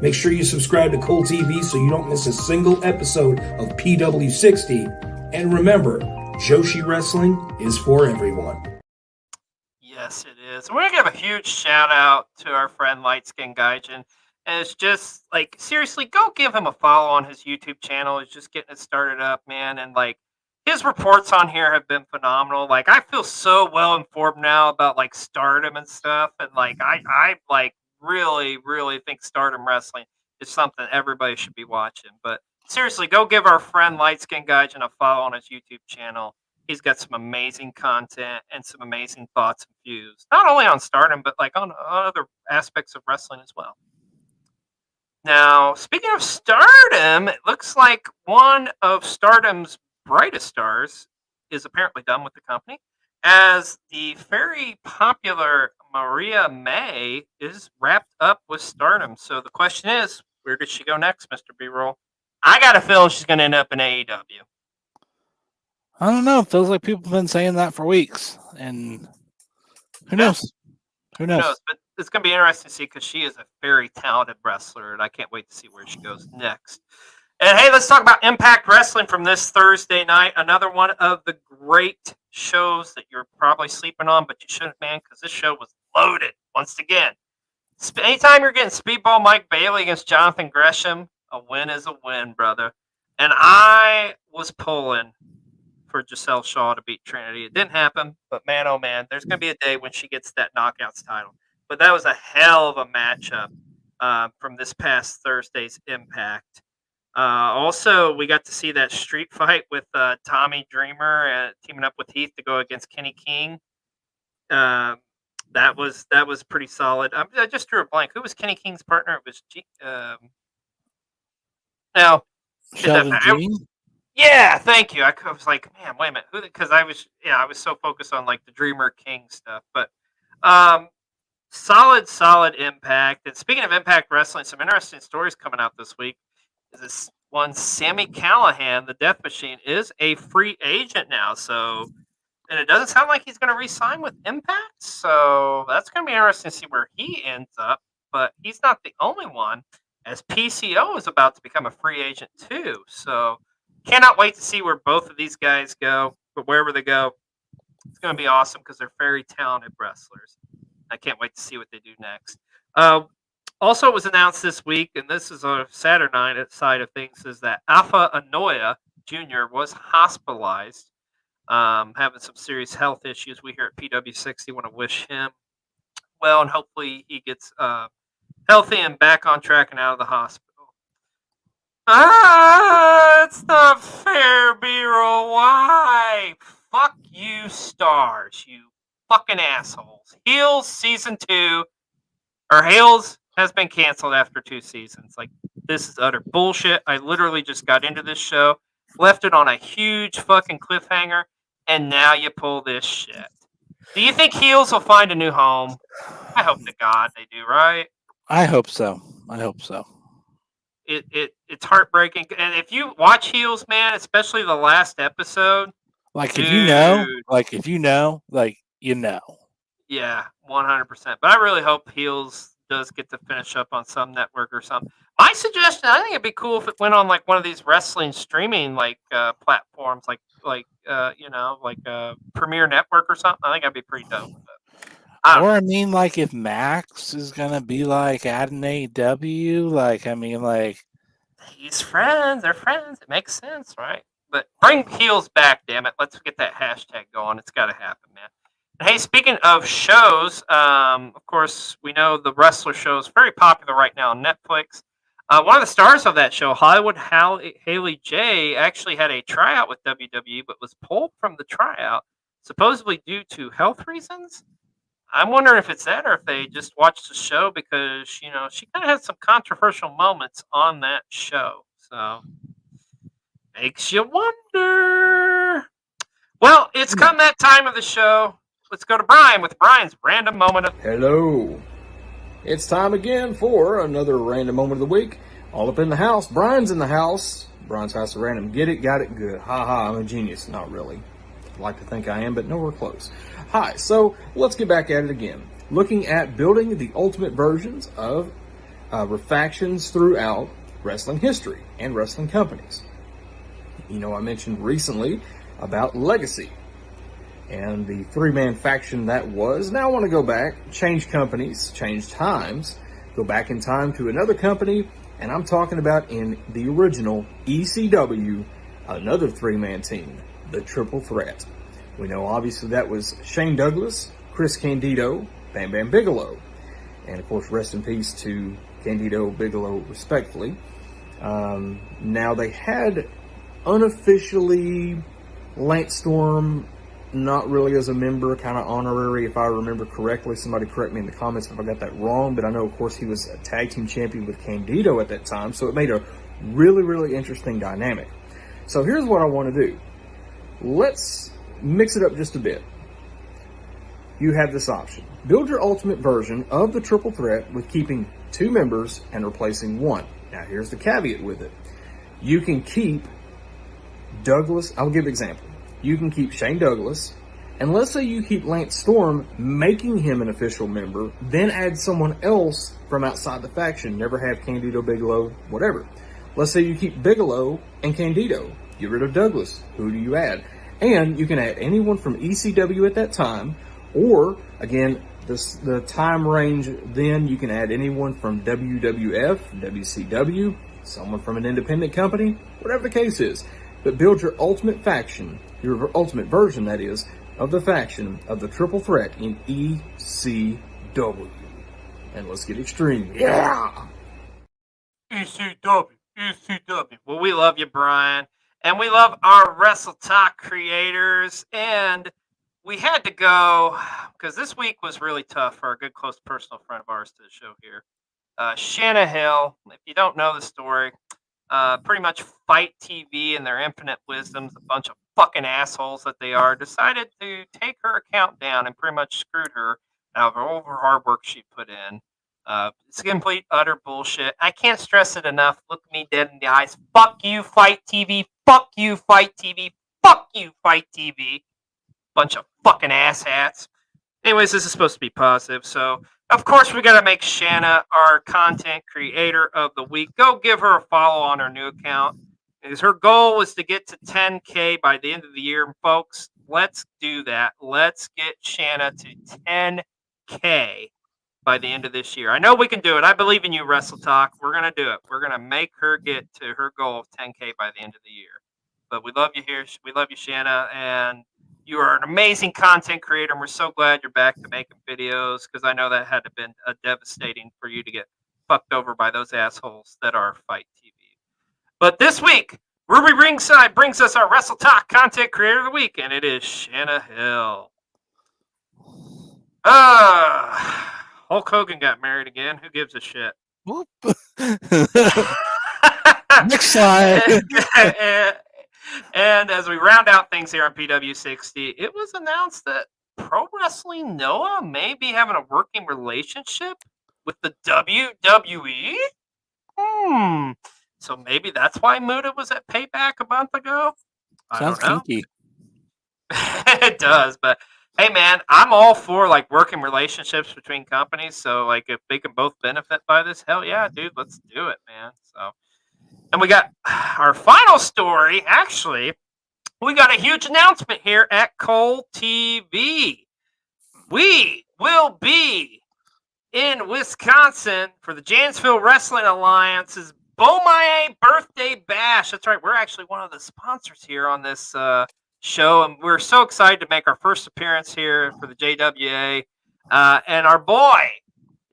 J: Make sure you subscribe to Cold TV so you don't miss a single episode of PW60. And remember, Joshi Wrestling is for everyone.
B: Yes, it is. We're going to give a huge shout out to our friend Light Skin Gaijin. And it's just like, seriously, go give him a follow on his YouTube channel. He's just getting it started up, man. And like his reports on here have been phenomenal. Like I feel so well informed now about like Stardom and stuff. And like I like really, really think Stardom Wrestling is something everybody should be watching. But seriously, go give our friend Light Skin Gaijin a follow on his YouTube channel. He's got some amazing content and some amazing thoughts and views, not only on Stardom, but like on other aspects of wrestling as well. Now, speaking of Stardom, it looks like one of Stardom's brightest stars is apparently done with the company, as the very popular Maria May is wrapped up with Stardom. So the question is, where does she go next, Mr. B-Roll? I got a feeling she's going to end up in AEW.
C: I don't know. It feels like people have been saying that for weeks, and who knows? Who knows?
B: But it's going to be interesting to see because she is a very talented wrestler, and I can't wait to see where she goes next. And hey, let's talk about Impact Wrestling from this Thursday night. Another one of the great shows that you're probably sleeping on, but you shouldn't, man, because this show was loaded once again. Anytime you're getting Speedball Mike Bailey against Jonathan Gresham, a win is a win, brother. And I was pulling for Giselle Shaw to beat Trinity. It didn't happen, but man, oh man, there's going to be a day when she gets that Knockouts title. But that was a hell of a matchup from this past Thursday's Impact. Also, we got to see that street fight with Tommy Dreamer teaming up with Heath to go against Kenny King. That was pretty solid. I just drew a blank. Who was Kenny King's partner? It was
C: Sheldon Jean?
B: Yeah, thank you. I was like, man, wait a minute, who? Because I was so focused on like the Dreamer King stuff. But solid Impact. And speaking of Impact Wrestling, some interesting stories coming out this week. This one, Sami Callihan, the Death Machine, is a free agent now. So, and it doesn't sound like he's going to re-sign with Impact. So that's going to be interesting to see where he ends up. But he's not the only one, as PCO is about to become a free agent too. So cannot wait to see where both of these guys go. But wherever they go, it's going to be awesome because they're very talented wrestlers. I can't wait to see what they do next. Also, it was announced this week, and this is a Saturday night side of things, is that Alpha Anoia Jr. was hospitalized, having some serious health issues. We here at PW60 want to wish him well, and hopefully he gets healthy and back on track and out of the hospital. It's not fair, B-roll. Why? Fuck you, stars, you fucking assholes. Heels season 2, or Heels has been canceled after 2 seasons. Like, this is utter bullshit. I literally just got into this show, left it on a huge fucking cliffhanger, and now you pull this shit. Do you think Heels will find a new home? I hope to God they do, right?
C: I hope so. I hope so.
B: It's heartbreaking. And if you watch Heels, man, especially the last episode,
C: like if you know, yeah,
B: 100%. But I really hope Heels does get to finish up on some network or something. My suggestion, I think it'd be cool if it went on like one of these wrestling streaming like platforms, like Premier Network or something. I think that'd be pretty dope.
C: Or I mean, like if Max is gonna be like adding AEW, like
B: he's friends, they're friends. It makes sense, right? But bring Heels back, damn it. Let's get that hashtag going. It's got to happen, man. And hey, speaking of shows, of course, we know the wrestler show is very popular right now on Netflix. One of the stars of that show, Hollywood Haley J, actually had a tryout with WWE, but was pulled from the tryout, supposedly due to health reasons. I'm wondering if it's that or if they just watched the show because, she kind of had some controversial moments on that show. So, makes you wonder. Well, it's come that time of the show. Let's go to Brian with Brian's Random Moment of...
K: Hello. It's time again for another Random Moment of the Week. All up in the house. Brian's in the house. Brian's House of Random. Get it? Got it? Good. Ha ha, I'm a genius. Not really. I'd like to think I am, but nowhere close. Hi, so let's get back at it again. Looking at building the ultimate versions of refactions throughout wrestling history and wrestling companies. I mentioned recently about Legacy and the 3-man faction that was. Now I want to go back, change companies, change times, go back in time to another company, and I'm talking about in the original ECW, another three-man team, the Triple Threat. We know obviously that was Shane Douglas, Chris Candido, Bam Bam Bigelow, and of course rest in peace to Candido, Bigelow respectfully. Now they had unofficially Lance Storm, not really as a member, kind of honorary if I remember correctly. Somebody correct me in the comments if I got that wrong, but I know of course he was a tag team champion with Candido at that time, so it made a really, really interesting dynamic. So here's what I want to do. Let's mix it up just a bit. You have this option. Build your ultimate version of the Triple Threat with keeping 2 members and replacing 1. Now here's the caveat with it. You can keep Douglas, I'll give an example. You can keep Shane Douglas, and let's say you keep Lance Storm, making him an official member, then add someone else from outside the faction. Never have Candido, Bigelow, whatever. Let's say you keep Bigelow and Candido. Get rid of Douglas. Who do you add? And you can add anyone from ECW at that time, or, again, the time range, then you can add anyone from WWF, WCW, someone from an independent company, whatever the case is. But build your ultimate faction, your ultimate version, that is, of the faction of the Triple Threat in ECW. And let's get extreme. Yeah!
B: ECW, ECW. Well, we love you, Brian. And we love our Wrestle Talk creators. And we had to go, because this week was really tough for a good, close personal friend of ours to the show here. Shanna Hill, if you don't know the story, pretty much Fight TV and their infinite wisdoms, a bunch of fucking assholes that they are, decided to take her account down and pretty much screwed her out of all her hard work she put in. It's complete, utter bullshit. I can't stress it enough. Look me dead in the eyes. Fuck you, Fight TV. Fuck you, Fight TV. Fuck you, Fight TV. Bunch of fucking asshats. Anyways, this is supposed to be positive, so of course we got to make Shanna our content creator of the week. Go give her a follow on her new account. Because her goal was to get to 10K by the end of the year, folks. Let's do that. Let's get Shanna to 10K by the end of this year. I know we can do it. I believe in you, Wrestle Talk. We're going to do it. We're going to make her get to her goal of 10K by the end of the year. But we love you here. We love you, Shanna. And you are an amazing content creator. And we're so glad you're back to making videos, because I know that had to have been devastating for you to get fucked over by those assholes that are Fight TV. But this week, Ruby Ringside brings us our Wrestle Talk content creator of the week, and it is Shanna Hill. Hulk Hogan got married again. Who gives a shit?
C: Whoop. Next slide.
B: And as we round out things here on PW60, it was announced that Pro Wrestling Noah may be having a working relationship with the WWE. So maybe that's why Muda was at Payback a month ago.
C: Sounds kinky.
B: It does, but hey, man, I'm all for like working relationships between companies. So like, if they can both benefit by this, hell yeah, dude, let's do it, man. So, and we got our final story. Actually, we got a huge announcement here at Cole TV. We will be in Wisconsin for the Janesville Wrestling Alliance's Bomaye Birthday Bash. That's right. We're actually one of the sponsors here on this show, and we're so excited to make our first appearance here for the JWA. And our boy,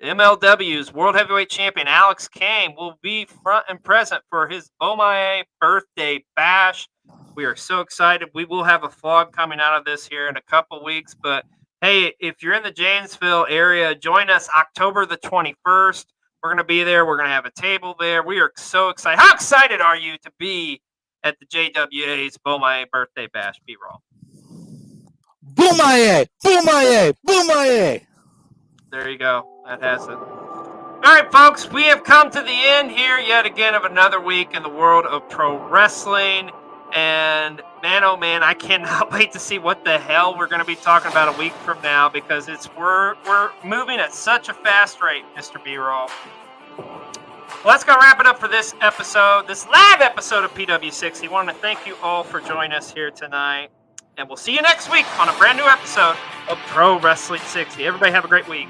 B: MLW's World Heavyweight Champion Alex Kane, will be front and present for his Bomaye Birthday Bash. We are so excited. We will have a vlog coming out of this here in a couple weeks, but hey, if you're in the Janesville area, join us October the 21st. We're going to be there. We're going to have a table there. We are so excited. How excited are you to be at the JWA's Bomaye Birthday Bash, B-Roll?
C: Bomaye! Bomaye! Bomaye!
B: There you go. That has it. All right, folks, we have come to the end here yet again of another week in the world of pro wrestling. And man, oh man, I cannot wait to see what the hell we're going to be talking about a week from now, because we're moving at such a fast rate, Mr. B-Roll. Well, let's go wrap it up for this episode, this live episode of PW60. I want to thank you all for joining us here tonight, and we'll see you next week on a brand new episode of Pro Wrestling 60. Everybody have a great week.